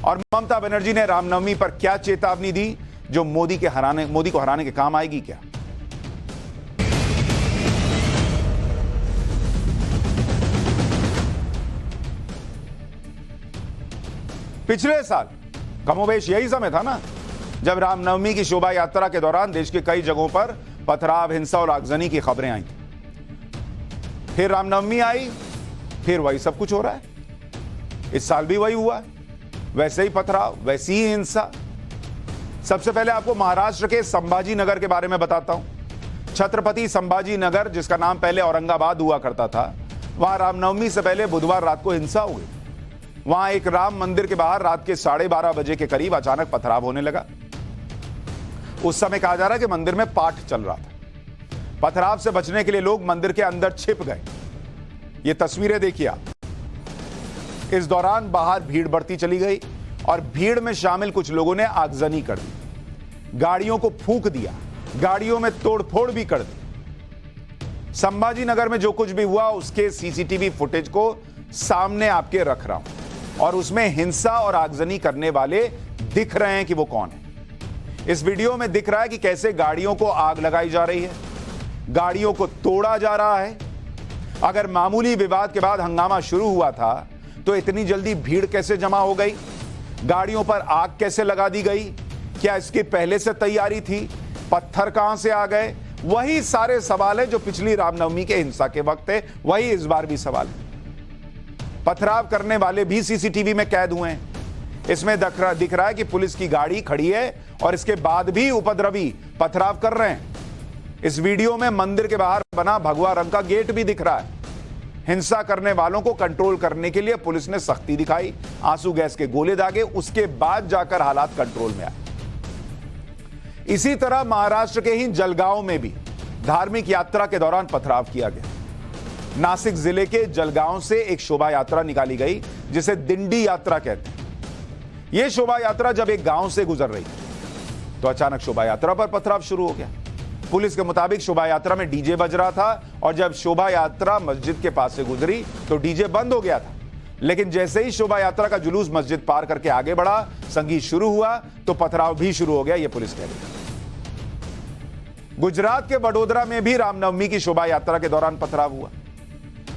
और ममता बनर्जी ने रामनवमी पर क्या चेतावनी दी जो मोदी को हराने के काम आएगी क्या? पिछले साल कमोबेश यही समय था ना जब रामनवमी की शोभा यात्रा के दौरान देश के कई जगहों पर पथराव, हिंसा और आगजनी की खबरें आई थी। फिर रामनवमी आई, फिर वही सब कुछ हो रहा है। इस साल भी वही हुआ, वैसे ही पथराव, वैसी ही हिंसा। सबसे पहले आपको महाराष्ट्र के संभाजी नगर के बारे में बताता हूं। छत्रपति संभाजी नगर, जिसका नाम पहले औरंगाबाद हुआ करता था, वहां रामनवमी से पहले बुधवार रात को हिंसा हो गई। वहां एक राम मंदिर के बाहर रात के 12:30 बजे के करीब अचानक पथराव होने लगा। उस समय कहा जा रहा है कि मंदिर में पाठ चल रहा था। पथराव से बचने के लिए लोग मंदिर के अंदर छिप गए। ये तस्वीरें देखिए आप। इस दौरान बाहर भीड़ बढ़ती चली गई और भीड़ में शामिल कुछ लोगों ने आगजनी कर दी, गाड़ियों को फूंक दिया, गाड़ियों में तोड़फोड़ भी कर दी। संभाजी नगर में जो कुछ भी हुआ उसके सीसीटीवी फुटेज को सामने आपके रख रहा हूं और उसमें हिंसा और आगजनी करने वाले दिख रहे हैं कि वो कौन है। इस वीडियो में दिख रहा है कि कैसे गाड़ियों को आग लगाई जा रही है, गाड़ियों को तोड़ा जा रहा है। अगर मामूली विवाद के बाद हंगामा शुरू हुआ था तो इतनी जल्दी भीड़ कैसे जमा हो गई, गाड़ियों पर आग कैसे लगा दी गई, क्या इसकी पहले से तैयारी थी, पत्थर कहां से आ गए? वही सारे सवाल है जो पिछली रामनवमी के हिंसा के वक्त थे, वही इस बार भी सवाल है। पथराव करने वाले भी सीसीटीवी में कैद हुए हैं। इसमें दिख रहा है कि पुलिस की गाड़ी खड़ी है और इसके बाद भी उपद्रवी पथराव कर रहे हैं। इस वीडियो में मंदिर के बाहर बना भगवा रंग का गेट भी दिख रहा है। हिंसा करने वालों को कंट्रोल करने के लिए पुलिस ने सख्ती दिखाई, आंसू गैस के गोले दागे, उसके बाद जाकर हालात कंट्रोल में आए। इसी तरह महाराष्ट्र के ही जलगांव में भी धार्मिक यात्रा के दौरान पथराव किया गया। नासिक जिले के जलगांव से एक शोभा यात्रा निकाली गई जिसे दिंडी यात्रा कहते हैं। यह शोभा यात्रा जब एक गांव से गुजर रही तो अचानक शोभा यात्रा पर पथराव शुरू हो गया। पुलिस के मुताबिक शोभा यात्रा में डीजे बज रहा था और जब शोभा यात्रा मस्जिद के पास से गुजरी तो डीजे बंद हो गया था। लेकिन जैसे ही शोभा यात्रा का जुलूस मस्जिद पार करके आगे बढ़ा, संगीत शुरू हुआ तो पथराव भी शुरू हो गया, यह पुलिस कह रही है। गुजरात के वडोदरा में भी रामनवमी की शोभा यात्रा के दौरान पथराव हुआ।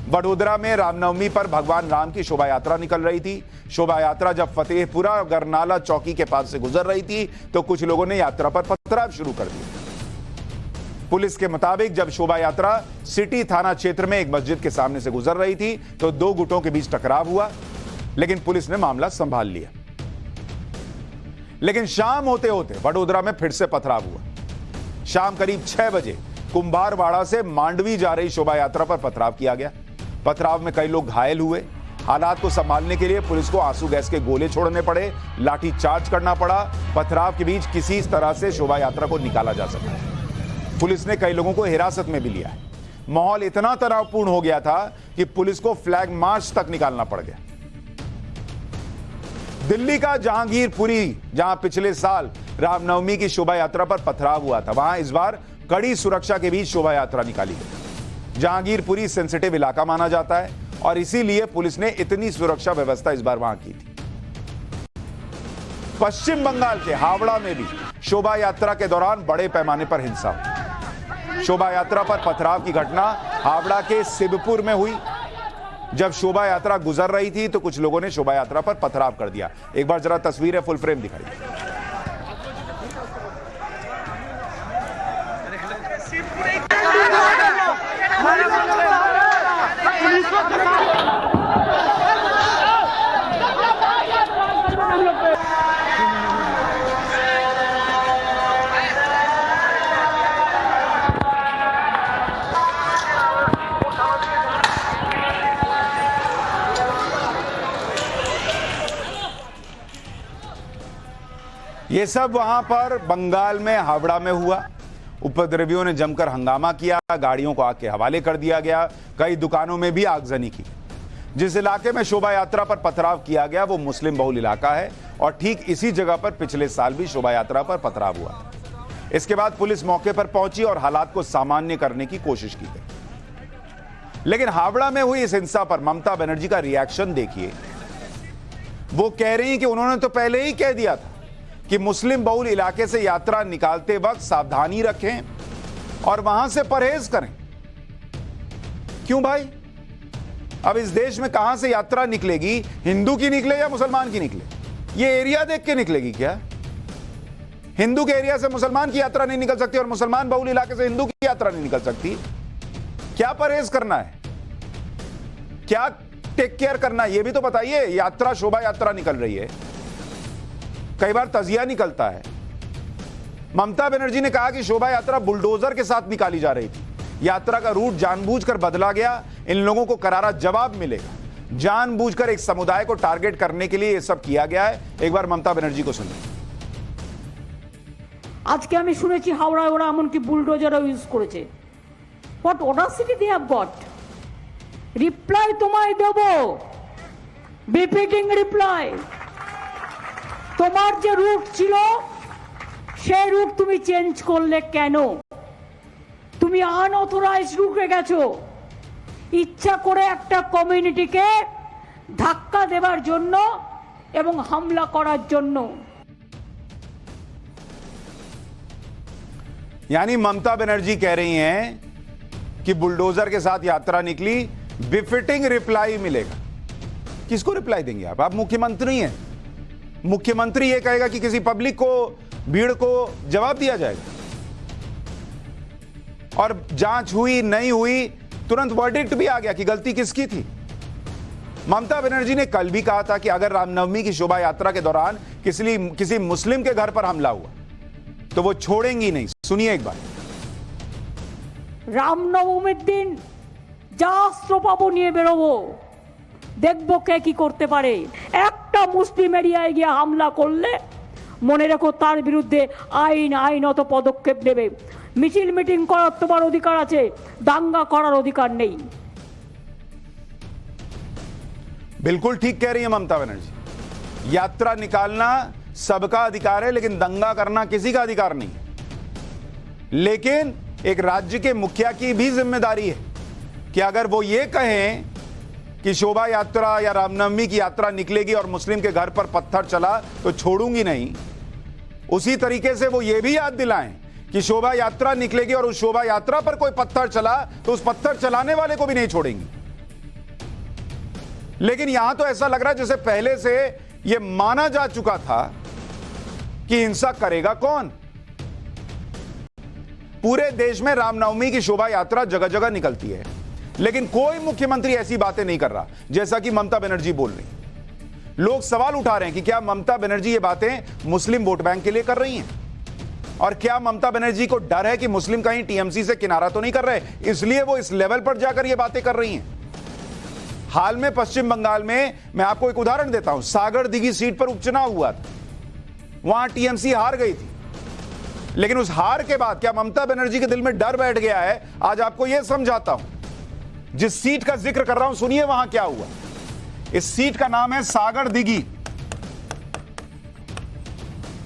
वडोदरा में रामनवमी पर भगवान राम की शोभा यात्रा निकल रही थी। शोभा यात्रा जब फतेहपुरा गरनाला चौकी के पास से गुजर रही थी तो कुछ लोगों ने यात्रा पर पथराव शुरू कर दिया। पुलिस के मुताबिक जब शोभा यात्रा सिटी थाना क्षेत्र में एक मस्जिद के सामने से गुजर रही थी तो दो गुटों के बीच टकराव हुआ, लेकिन पुलिस ने मामला संभाल लिया। लेकिन शाम होते होते वडोदरा में फिर से पथराव हुआ। शाम करीब 6 बजे कुंभारवाड़ा से मांडवी जा रही शोभा यात्रा पर पथराव किया गया। पथराव में कई लोग घायल हुए। हालात को संभालने के लिए पुलिस को आंसू गैस के गोले छोड़ने पड़े, लाठी चार्ज करना पड़ा। पथराव के बीच किसी तरह से शोभा यात्रा को निकाला जा सका। पुलिस ने कई लोगों को हिरासत में भी लिया है। माहौल इतना तनावपूर्ण हो गया था कि पुलिस को फ्लैग मार्च तक निकालना पड़ गया। दिल्ली का जहांगीरपुरी, जहां पिछले साल रामनवमी की शोभा यात्रा पर पथराव हुआ था, वहां इस बार कड़ी सुरक्षा के बीच शोभा यात्रा निकाली गई। जहांगीरपुरी सेंसिटिव इलाका माना जाता है और इसीलिए पुलिस ने इतनी सुरक्षा व्यवस्था इस बार वहां की थी। पश्चिम बंगाल के हावड़ा में भी शोभा यात्रा के दौरान बड़े पैमाने पर हिंसा हुई। शोभा यात्रा पर पथराव की घटना हावड़ा के शिवपुर में हुई। जब शोभा यात्रा गुजर रही थी तो कुछ लोगों ने शोभा यात्रा पर पथराव कर दिया। एक बार जरा तस्वीरें फुल फ्रेम दिखाई। ये सब वहां पर बंगाल में हावड़ा में हुआ। उपद्रवियों ने जमकर हंगामा किया, गाड़ियों को आग के हवाले कर दिया गया, कई दुकानों में भी आगजनी की। जिस इलाके में शोभा यात्रा पर पथराव किया गया वो मुस्लिम बहुल इलाका है और ठीक इसी जगह पर पिछले साल भी शोभा यात्रा पर पथराव हुआ। इसके बाद पुलिस मौके पर पहुंची और हालात को सामान्य करने की कोशिश की गई। लेकिन हावड़ा में हुई इस हिंसा पर ममता बनर्जी का रिएक्शन देखिए। वो कह रही हैं कि उन्होंने तो पहले ही कह दिया था कि मुस्लिम बहुल इलाके से यात्रा निकालते वक्त सावधानी रखें और वहां से परहेज करें। क्यों भाई? अब इस देश में कहां से यात्रा निकलेगी, हिंदू की निकले या मुसलमान की निकले? ये एरिया देख के निकलेगी क्या? हिंदू के एरिया से मुसलमान की यात्रा नहीं निकल सकती और मुसलमान बहुल इलाके से हिंदू की यात्रा नहीं निकल सकती? क्या परहेज करना है, क्या टेक केयर करना है, ये भी तो बताइए। यात्रा शोभा यात्रा निकल रही है, कई बार तजिया निकलता है। ममता बनर्जी ने कहा कि शोभा यात्रा बुलडोजर के साथ निकाली जा रही थी। यात्रा का रूट जानबूझकर बदला गया, इन लोगों को करारा जवाब मिलेगा। जानबूझकर एक समुदाय को टारगेट करने के लिए यह सब किया गया है। एक बार ममता बनर्जी को सुनिए। আজকে আমি শুনেছি হাওড়ায় ওরা এমনকি বুলডোজারও ইউজ করেছে। What audacity they have got. Reply তোমায় দেব, বিপিটিং রিপ্লাই, তোমার যে রুট ছিল সেই রুট তুমি চেঞ্জ করলে কেন? তুমি আনঅথরাইজ রুটে গেছো ইচ্ছা করে একটা কমিউনিটিকে ধাক্কা দেবার জন্য এবং হামলা করার জন্য। यानी ममता बनर्जी कह रही हैं कि बुलडोजर के साथ यात्रा निकली, बिफिटिंग रिप्लाई मिलेगा। किसको रिप्लाई देंगे आप मुख्यमंत्री हैं। मुख्यमंत्री ये कहेगा कि किसी पब्लिक को, भीड़ को जवाब दिया जाएगा। और जांच हुई नहीं हुई, तुरंत वर्डिक्ट भी आ गया कि गलती किसकी थी। ममता बनर्जी ने कल भी कहा था कि अगर रामनवमी की शोभा यात्रा के दौरान किसी मुस्लिम के घर पर हमला हुआ तो वो छोड़ेंगी नहीं। सुनिए एक बार। রামনবমীর দিন যা অস্ত্র পাবো নিয়ে বেরোবো, দেখবো কে কি করতে পারে। একটা মুসলিম এরিয়ায় গিয়ে হামলা করলে মনে রেখো তার বিরুদ্ধে আইনত পদক্ষেপ নেবে। মিছিল মিটিং করার তোমার অধিকার আছে, দাঙ্গা করার অধিকার নেই। बिल्कुल ठीक कह रही है ममता बनर्जी। यात्रा निकालना सबका अधिकार है, लेकिन दंगा करना किसी का अधिकार नहीं। लेकिन एक राज्य के मुखिया की भी जिम्मेदारी है कि अगर वो ये कहें कि शोभा यात्रा या रामनवमी की यात्रा निकलेगी और मुस्लिम के घर पर पत्थर चला तो छोड़ूंगी नहीं, उसी तरीके से वो ये भी याद दिलाएं कि शोभा यात्रा निकलेगी और उस शोभा यात्रा पर कोई पत्थर चला तो उस पत्थर चलाने वाले को भी नहीं छोड़ेंगी। लेकिन यहां तो ऐसा लग रहा है जैसे पहले से यह माना जा चुका था कि हिंसा करेगा कौन। पूरे देश में रामनवमी की शोभा यात्रा जगह जगह निकलती है, लेकिन कोई मुख्यमंत्री ऐसी बातें नहीं कर रहा जैसा कि ममता बनर्जी बोल रही। लोग सवाल उठा रहे हैं कि क्या ममता बनर्जी ये बातें मुस्लिम वोट बैंक के लिए कर रही हैं, और क्या ममता बनर्जी को डर है कि मुस्लिम कहीं टीएमसी से किनारा तो नहीं कर रहे, इसलिए वो इस लेवल पर जाकर ये बातें कर रही हैं। हाल में पश्चिम बंगाल में मैं आपको एक उदाहरण देता हूं, सागर दिघी सीट पर उपचुनाव हुआ था, वहां टीएमसी हार गई थी। लेकिन उस हार के बाद क्या ममता बनर्जी के दिल में डर बैठ गया है? आज आपको यह समझाता हूं। जिस सीट का जिक्र कर रहा हूं, सुनिए वहां क्या हुआ। इस सीट का नाम है सागर दिघी।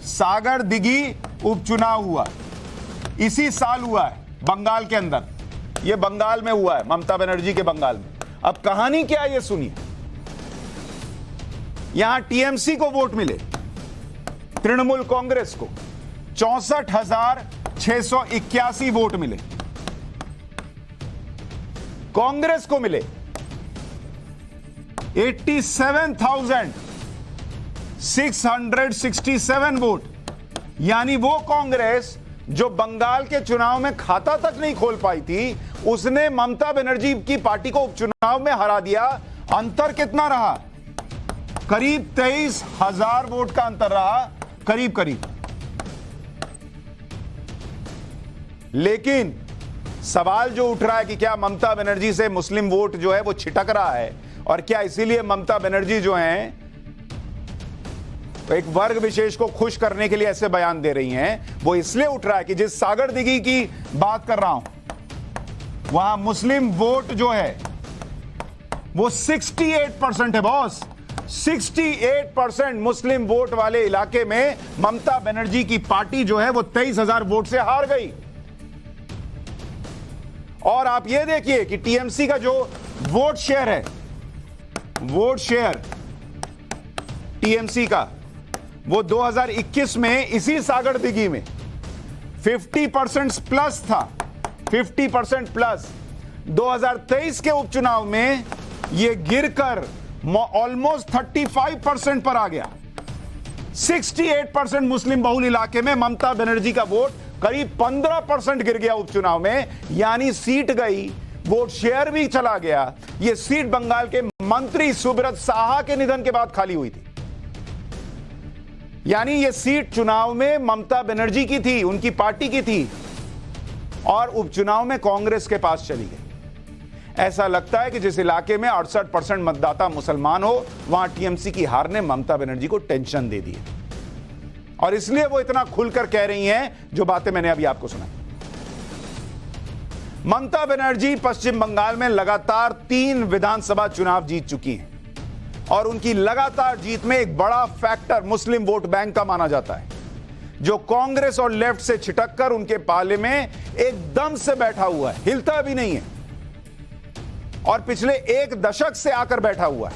सागर दिघी उपचुनाव हुआ, इसी साल हुआ है बंगाल के अंदर। यह बंगाल में हुआ है, ममता बनर्जी के बंगाल में। अब कहानी क्या है ये सुनिए। यहां टीएमसी को वोट मिले, तृणमूल कांग्रेस को 64,681 वोट मिले, कांग्रेस को मिले 87,667 वोट। यानी वो कांग्रेस जो बंगाल के चुनाव में खाता तक नहीं खोल पाई थी, उसने ममता बनर्जी की पार्टी को उपचुनाव में हरा दिया। अंतर कितना रहा? करीब 23,000 वोट का अंतर रहा, करीब करीब। लेकिन सवाल जो उठ रहा है कि क्या ममता बनर्जी से मुस्लिम वोट जो है वो छिटक रहा है, और क्या इसीलिए ममता बनर्जी जो है तो एक वर्ग विशेष को खुश करने के लिए ऐसे बयान दे रही हैं। वो इसलिए उठ रहा है कि जिस सागर दिघी की बात कर रहा हूं, वहां मुस्लिम वोट जो है वो 68% है बॉस। 68% मुस्लिम वोट वाले इलाके में ममता बनर्जी की पार्टी जो है वो 23,000 वोट से हार गई। और आप ये देखिए कि टीएमसी का जो वोट शेयर है, वोट शेयर टीएमसी का वो 2021 में इसी सागर दिघी में 50% प्लस था, 50% प्लस। 2023 के उपचुनाव में यह गिरकर ऑलमोस्ट 35% पर आ गया। 68% मुस्लिम बहुल इलाके में ममता बनर्जी का वोट करीब 15% गिर गया उपचुनाव में। यानी सीट गई, वोट शेयर भी चला गया। यह सीट बंगाल के मंत्री सुब्रत साहा के निधन के बाद खाली हुई थी। यानी यह सीट चुनाव में ममता बनर्जी की थी, उनकी पार्टी की थी, और उपचुनाव में कांग्रेस के पास चली गई। ऐसा लगता है कि जिस इलाके में 68% मतदाता मुसलमान हो, वहां टीएमसी की हार ने ममता बनर्जी को टेंशन दे दी है, और इसलिए वो इतना खुलकर कह रही हैं जो बातें मैंने अभी आपको सुनाई। ममता बनर्जी पश्चिम बंगाल में लगातार 3 विधानसभा चुनाव जीत चुकी हैं। और उनकी लगातार जीत में एक बड़ा फैक्टर मुस्लिम वोट बैंक का माना जाता है, जो कांग्रेस और लेफ्ट से छिटक कर उनके पाले में एकदम से बैठा हुआ है, हिलता भी नहीं है और पिछले एक दशक से आकर बैठा हुआ है।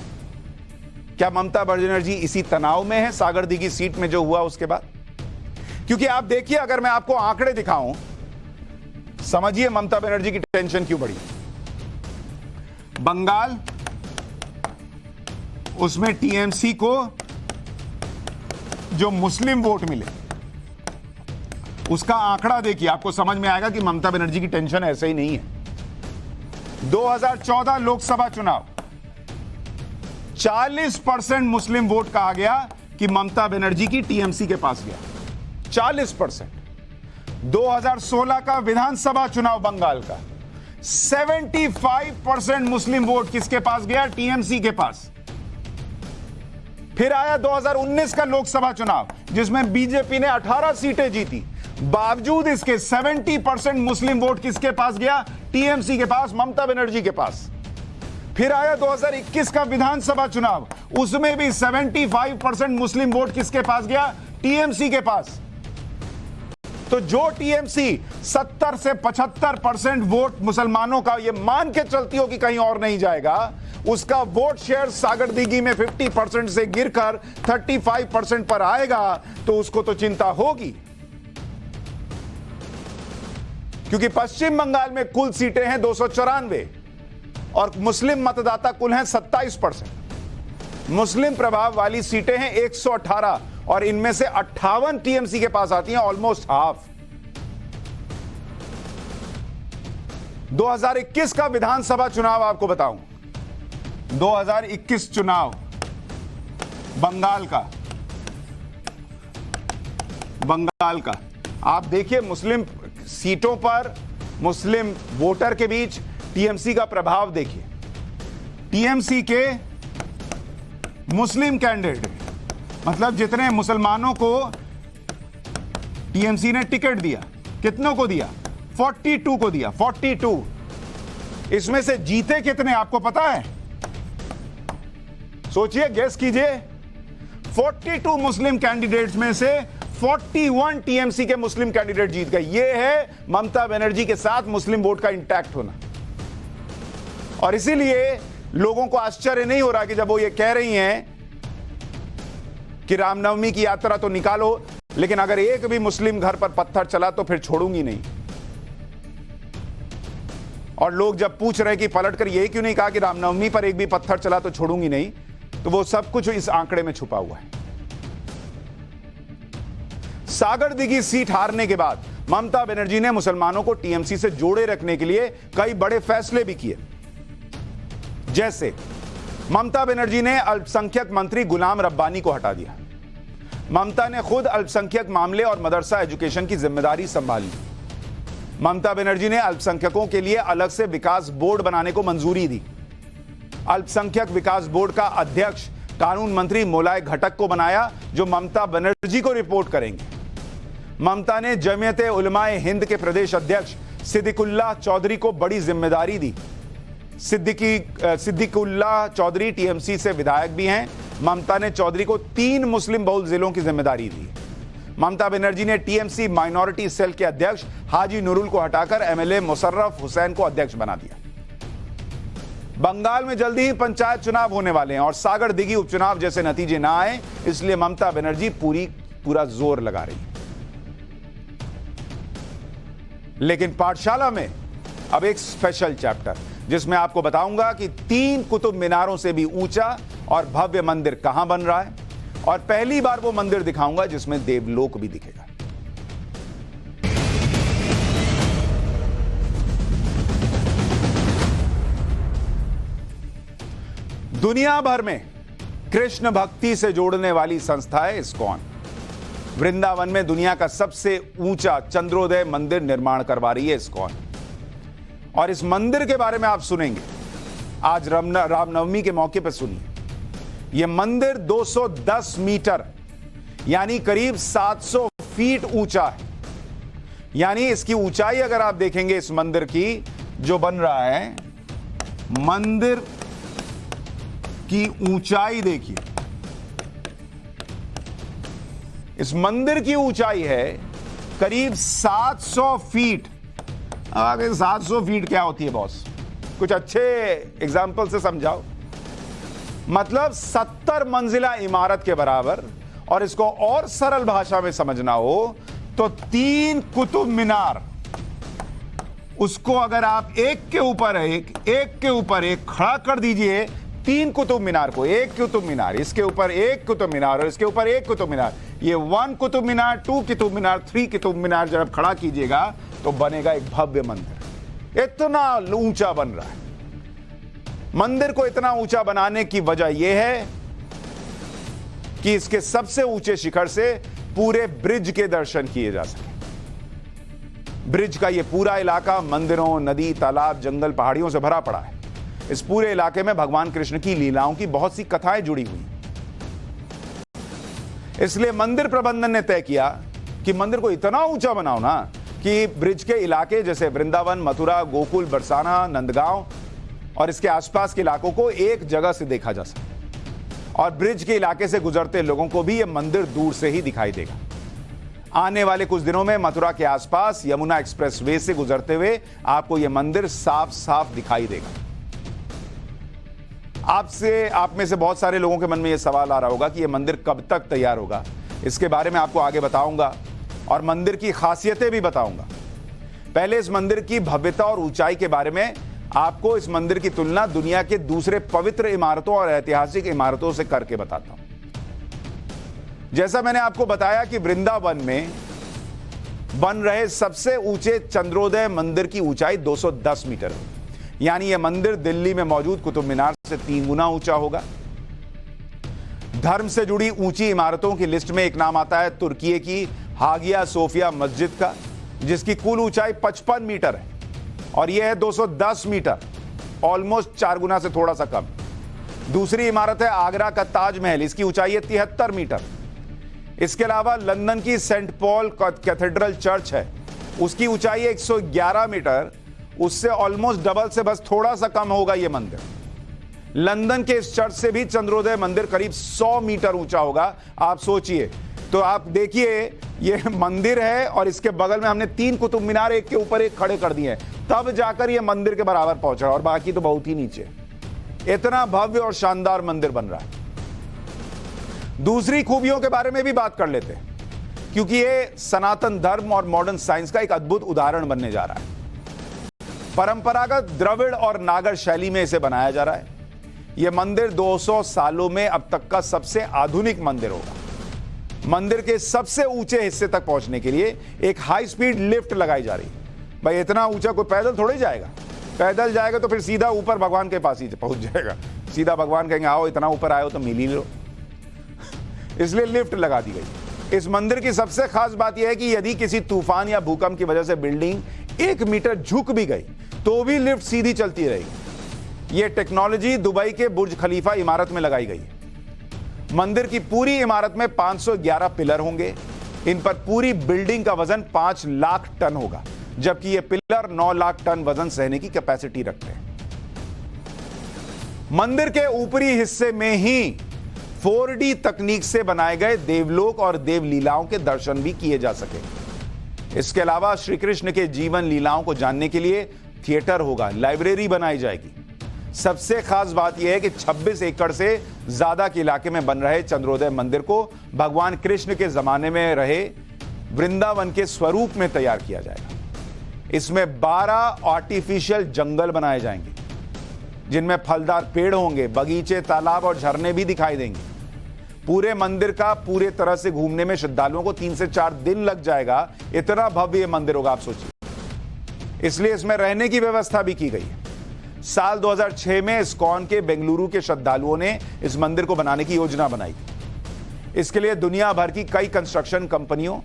क्या ममता बनर्जी इसी तनाव में है सागरदिघी सीट में जो हुआ उसके बाद? क्योंकि आप देखिए, अगर मैं आपको आंकड़े दिखाऊं, समझिए ममता बनर्जी की टेंशन क्यों बढ़ी। बंगाल, उसमें टीएमसी को जो मुस्लिम वोट मिले उसका आंकड़ा देखिए, आपको समझ में आएगा कि ममता बनर्जी की टेंशन ऐसे ही नहीं है। 2014 लोकसभा चुनाव 40% मुस्लिम वोट कहा गया कि ममता बनर्जी की टीएमसी के पास गया, 40%। 2016 का विधानसभा चुनाव बंगाल का 75% मुस्लिम वोट किसके पास गया? टीएमसी के पास। फिर आया 2019 का लोकसभा चुनाव जिसमें बीजेपी ने 18 सीटें जीती, बावजूद इसके 70% मुस्लिम वोट किसके पास गया? टीएमसी के पास, ममता बनर्जी के पास। फिर आया 2021 का विधानसभा चुनाव, उसमें भी 75% मुस्लिम वोट किसके पास गया? टीएमसी के पास। तो जो टीएमसी 70 से 75% वोट मुसलमानों का ये मान के चलती हो कि कहीं और नहीं जाएगा, उसका वोट शेयर सागरदिघी में 50% से गिरकर 35% पर आएगा, तो उसको तो चिंता होगी। क्योंकि पश्चिम बंगाल में कुल सीटें हैं 294 और मुस्लिम मतदाता कुल हैं 27%। मुस्लिम प्रभाव वाली सीटें हैं 118 और इनमें से 58 टीएमसी के पास आती हैं, ऑलमोस्ट हाफ। 2021 का विधानसभा चुनाव आपको बताऊं, 2021 चुनाव बंगाल का आप देखिए, मुस्लिम सीटों पर मुस्लिम वोटर के बीच टीएमसी का प्रभाव देखिए। टीएमसी के मुस्लिम कैंडिडेट, मतलब जितने मुसलमानों को टीएमसी ने टिकट दिया, कितनों को दिया? 42 को दिया, 42। इसमें से जीते कितने आपको पता है? सोचिए, गेस कीजिए। 42 मुस्लिम कैंडिडेट्स में से 41 टीएमसी के मुस्लिम कैंडिडेट जीत गए। यह है ममता बनर्जी के साथ मुस्लिम वोट का इंटैक्ट होना। और इसीलिए लोगों को आश्चर्य नहीं हो रहा कि जब वो ये कह रही हैं कि रामनवमी की यात्रा तो निकालो, लेकिन अगर एक भी मुस्लिम घर पर पत्थर चला तो फिर छोड़ूंगी नहीं। और लोग जब पूछ रहे कि पलटकर यही क्यों नहीं कहा कि रामनवमी पर एक भी पत्थर चला तो छोड़ूंगी नहीं, तो वो सब कुछ इस आंकड़े में छुपा हुआ है। सागरदिघी सीट हारने के बाद ममता बनर्जी ने मुसलमानों को टीएमसी से जोड़े रखने के लिए कई बड़े फैसले भी किए। जैसे ममता बनर्जी ने अल्पसंख्यक मंत्री गुलाम रब्बानी को हटा दिया। ममता ने खुद अल्पसंख्यक मामले और मदरसा एजुकेशन की जिम्मेदारी संभाली। ममता बनर्जी ने अल्पसंख्यकों के लिए अलग से विकास बोर्ड बनाने को मंजूरी दी। अल्पसंख्यक विकास बोर्ड का अध्यक्ष कानून मंत्री मोलाय घटक को बनाया, जो ममता बनर्जी को रिपोर्ट करेंगे। ममता ने जमीयत उलमाए हिंद के प्रदेश अध्यक्ष सिद्दीकुल्लाह चौधरी को बड़ी जिम्मेदारी दी। सिद्दीकुल्लाह चौधरी टीएमसी से विधायक भी हैं। ममता ने चौधरी को 3 मुस्लिम बहुल जिलों की जिम्मेदारी दी। ममता बनर्जी ने टीएमसी माइनॉरिटी सेल के अध्यक्ष हाजी नूरुल को हटाकर एमएलए मुशर्रफ हुसैन को अध्यक्ष बना दिया। बंगाल में जल्दी ही पंचायत चुनाव होने वाले हैं और सागरदिघी उपचुनाव जैसे नतीजे ना आए, इसलिए ममता बनर्जी पूरा जोर लगा रही है। लेकिन पाठशाला में अब एक स्पेशल चैप्टर, जिसमें आपको बताऊंगा कि 3 कुतुब मीनारों से भी ऊंचा और भव्य मंदिर कहां बन रहा है, और पहली बार वो मंदिर दिखाऊंगा जिसमें देवलोक भी दिखेगा। दुनिया भर में कृष्ण भक्ति से जोड़ने वाली संस्था है इस्कॉन। वृंदावन में दुनिया का सबसे ऊंचा चंद्रोदय मंदिर निर्माण करवा रही है इस्कॉन, और इस मंदिर के बारे में आप सुनेंगे आज रामनवमी के मौके पर। सुनिए, यह मंदिर 210 मीटर यानी करीब 700 फीट ऊंचा है। यानी इसकी ऊंचाई अगर आप देखेंगे इस मंदिर की जो बन रहा है, मंदिर की ऊंचाई देखिए, इस मंदिर की ऊंचाई है करीब 700 फीट। आगे 700 फीट क्या होती है बॉस, कुछ अच्छे एग्जाम्पल से समझाओ। मतलब 70 मंजिला इमारत के बराबर। और इसको और सरल भाषा में समझना हो तो 3 कुतुब मीनार, उसको अगर आप एक के ऊपर एक खड़ा कर दीजिए, 3 कुतुब मीनार को, एक कुतुब मीनार, इसके ऊपर एक कुतुब मीनार और इसके ऊपर एक कुतुब मीनार, ये 1 कुतुब मीनार, 2 कुतुब मीनार, 3 कुतुब मीनार जब खड़ा कीजिएगा तो बनेगा एक भव्य मंदिर। इतना ऊंचा बन रहा है। मंदिर को इतना ऊंचा बनाने की वजह यह है कि इसके सबसे ऊंचे शिखर से पूरे ब्रिज के दर्शन किए जा सके। ब्रिज का यह पूरा इलाका मंदिरों, नदी, तालाब, जंगल, पहाड़ियों से भरा पड़ा है। इस पूरे इलाके में भगवान कृष्ण की लीलाओं की बहुत सी कथाएं जुड़ी हुई। इसलिए मंदिर प्रबंधन ने तय किया कि मंदिर को इतना ऊंचा बनाओ ना कि ब्रिज के इलाके जैसे वृंदावन, मथुरा, गोकुल, बरसाना, नंदगांव और इसके आसपास के इलाकों को एक जगह से देखा जा सके। और ब्रिज के इलाके से गुजरते लोगों को भी यह मंदिर दूर से ही दिखाई देगा। आने वाले कुछ दिनों में मथुरा के आसपास यमुना एक्सप्रेसवे से गुजरते हुए आपको यह मंदिर साफ साफ दिखाई देगा। आप में से बहुत सारे लोगों के मन में यह सवाल आ रहा होगा कि यह मंदिर कब तक तैयार होगा। इसके बारे में आपको आगे बताऊंगा और मंदिर की खासियतें भी बताऊंगा। पहले इस मंदिर की भव्यता और ऊंचाई के बारे में आपको इस मंदिर की तुलना दुनिया के दूसरे पवित्र इमारतों और ऐतिहासिक इमारतों से करके बताता हूं। जैसा मैंने आपको बताया कि वृंदावन में बन रहे सबसे ऊंचे चंद्रोदय मंदिर की ऊंचाई 210 मीटर है। यानी यह मंदिर दिल्ली में मौजूद कुतुब मीनार से 3 गुना ऊंचा होगा। धर्म से जुड़ी ऊंची इमारतों की लिस्ट में एक नाम आता है तुर्की की हागिया सोफिया मस्जिद का, जिसकी कुल ऊंचाई 55 मीटर है और यह है 210 मीटर, ऑलमोस्ट 4 गुना से थोड़ा सा कम। दूसरी इमारत है आगरा का ताजमहल, इसकी ऊंचाई है 73 मीटर। इसके अलावा लंदन की सेंट पॉल कैथेड्रल चर्च है, उसकी ऊंचाई है 111 मीटर, उससे ऑलमोस्ट डबल से बस थोड़ा सा कम होगा यह मंदिर। लंदन के इस चर्च से भी चंद्रोदय मंदिर करीब 100 मीटर ऊंचा होगा। आप सोचिए, तो आप देखिए यह मंदिर है और इसके बगल में हमने 3 कुतुब मीनार एक के ऊपर एक खड़े कर दिए हैं, तब जाकर यह मंदिर के बराबर पहुंचा और बाकी तो बहुत ही नीचे। इतना भव्य और शानदार मंदिर बन रहा है। दूसरी खूबियों के बारे में भी बात कर लेते हैं, क्योंकि यह सनातन धर्म और मॉडर्न साइंस का एक अद्भुत उदाहरण बनने जा रहा है। परंपरागत द्रविड़ और नागर शैली में इसे बनाया जा रहा है। यह मंदिर 200 सालों में अब तक का सबसे आधुनिक मंदिर होगा। मंदिर के सबसे ऊंचे हिस्से तक पहुंचने के लिए एक हाई स्पीड लिफ्ट लगाई जा रही है। भाई इतना ऊंचा कोई पैदल थोड़ी जाएगा, पैदल जाएगा तो फिर सीधा ऊपर भगवान के पास ही पहुंच जाएगा। सीधा भगवान कहेंगे आओ, इतना ऊपर आए हो तो मिल ही लो। इसलिए लिफ्ट लगा दी गई। इस मंदिर की सबसे खास बात यह है कि यदि किसी तूफान या भूकंप की वजह से बिल्डिंग 1 मीटर झुक भी गई तो भी लिफ्ट सीधी चलती रहेगी। यह टेक्नोलॉजी दुबई के बुर्ज खलीफा इमारत में लगाई गई है। मंदिर की पूरी इमारत में 511 पिलर होंगे। इन पर पूरी बिल्डिंग का वजन 5 लाख टन होगा, जबकि ये पिलर 9 लाख टन वजन सहने की कैपेसिटी रखते हैं। मंदिर के ऊपरी हिस्से में ही 4D तकनीक से बनाए गए देवलोक और देवलीलाओं के दर्शन भी किए जा सके। इसके अलावा श्री कृष्ण के जीवन लीलाओं को जानने के लिए थिएटर होगा, लाइब्रेरी बनाई जाएगी। सबसे खास बात यह है कि 26 एकड़ से ज्यादा के इलाके में बन रहे चंद्रोदय मंदिर को भगवान कृष्ण के जमाने में रहे वृंदावन के स्वरूप में तैयार किया जाएगा। इसमें 12 आर्टिफिशियल जंगल बनाए जाएंगे, जिनमें फलदार पेड़ होंगे, बगीचे, तालाब और झरने भी दिखाई देंगे। पूरे मंदिर का पूरे तरह से घूमने में श्रद्धालुओं को 3 से 4 दिन लग जाएगा। इतना भव्य मंदिर होगा, आप सोचिए। इसलिए इसमें रहने की व्यवस्था भी की गई है। साल 2006 में इस्कॉन के बेंगलुरु के श्रद्धालुओं ने इस मंदिर को बनाने की योजना बनाई थी। इसके लिए दुनिया भर की कई कंस्ट्रक्शन कंपनियों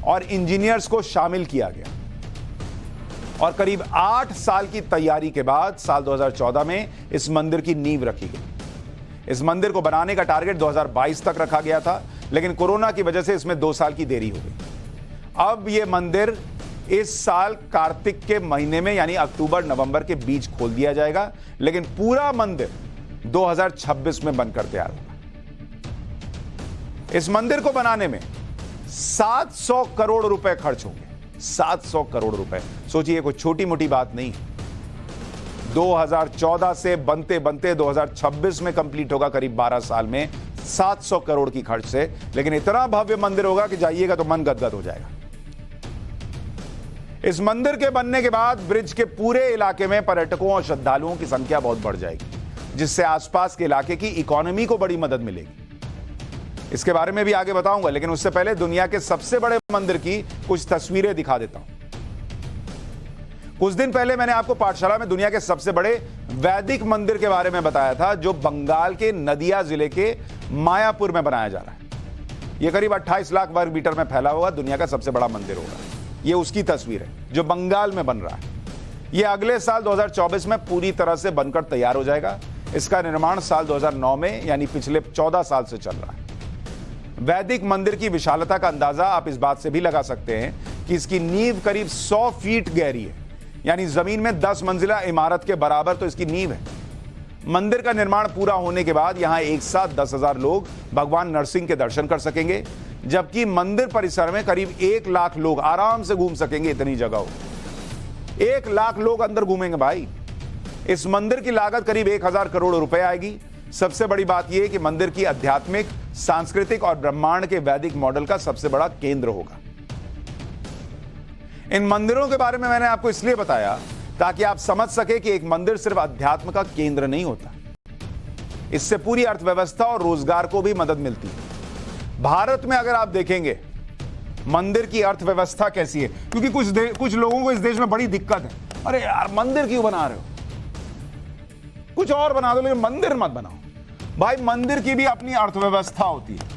और इंजीनियर्स को शामिल किया गया और करीब 8 साल की तैयारी के बाद साल 2014 में इस मंदिर की नींव रखी गई। इस मंदिर को बनाने का टारगेट 2022 तक रखा गया था, लेकिन कोरोना की वजह से इसमें 2 साल की देरी हो गई। अब यह मंदिर इस साल कार्तिक के महीने में यानी अक्टूबर नवंबर के बीच खोल दिया जाएगा, लेकिन पूरा मंदिर 2026 में बनकर तैयार होगा। इस मंदिर को बनाने में 700 करोड़ रुपए खर्च होंगे। 700 करोड़ रुपए, सोचिए कोई छोटी मोटी बात नहीं है। 2014 से बनते बनते 2026 में कंप्लीट होगा, करीब 12 साल में 700 करोड़ की खर्च से। लेकिन इतना भव्य मंदिर होगा कि जाइएगा तो मन गदगद हो जाएगा। इस मंदिर के बनने के बाद ब्रिज के पूरे इलाके में पर्यटकों और श्रद्धालुओं की संख्या बहुत बढ़ जाएगी, जिससे आसपास के इलाके की इकोनॉमी को बड़ी मदद मिलेगी। इसके बारे में भी आगे बताऊंगा, लेकिन उससे पहले दुनिया के सबसे बड़े मंदिर की कुछ तस्वीरें दिखा देता हूं। कुछ दिन पहले मैंने आपको पाठशाला में दुनिया के सबसे बड़े वैदिक मंदिर के बारे में बताया था, जो बंगाल के नदिया जिले के मायापुर में बनाया जा रहा है। यह करीब 28 लाख वर्ग मीटर में फैला हुआ दुनिया का सबसे बड़ा मंदिर होगा। यह उसकी तस्वीर है जो बंगाल में बन रहा है। यह अगले साल 2024 में पूरी तरह से बनकर तैयार हो जाएगा। इसका निर्माण साल 2009 में, यानी पिछले 14 साल से चल रहा है। वैदिक मंदिर की विशालता का अंदाजा आप इस बात से भी लगा सकते हैं कि इसकी नींव करीब 100 फीट गहरी है, यानी जमीन में 10 मंजिला इमारत के बराबर तो इसकी नींव है। मंदिर का निर्माण पूरा होने के बाद यहां एक साथ 10,000 लोग भगवान नरसिंह के दर्शन कर सकेंगे, जबकि मंदिर परिसर में करीब 1 लाख लोग आराम से घूम सकेंगे। इतनी जगह हो, 1 लाख लोग अंदर घूमेंगे भाई। इस मंदिर की लागत करीब 1000 करोड़ रुपए आएगी। सबसे बड़ी बात यह कि मंदिर की आध्यात्मिक, सांस्कृतिक और ब्रह्मांड के वैदिक मॉडल का सबसे बड़ा केंद्र होगा। इन मंदिरों के बारे में मैंने आपको इसलिए बताया ताकि आप समझ सके कि एक मंदिर सिर्फ अध्यात्म का केंद्र नहीं होता, इससे पूरी अर्थव्यवस्था और रोजगार को भी मदद मिलती है। भारत में अगर आप देखेंगे मंदिर की अर्थव्यवस्था कैसी है, क्योंकि कुछ लोगों को इस देश में बड़ी दिक्कत है, अरे यार मंदिर क्यों बना रहे हो, कुछ और बना दो लेकिन मंदिर मत बनाओ। भाई मंदिर की भी अपनी अर्थव्यवस्था होती है,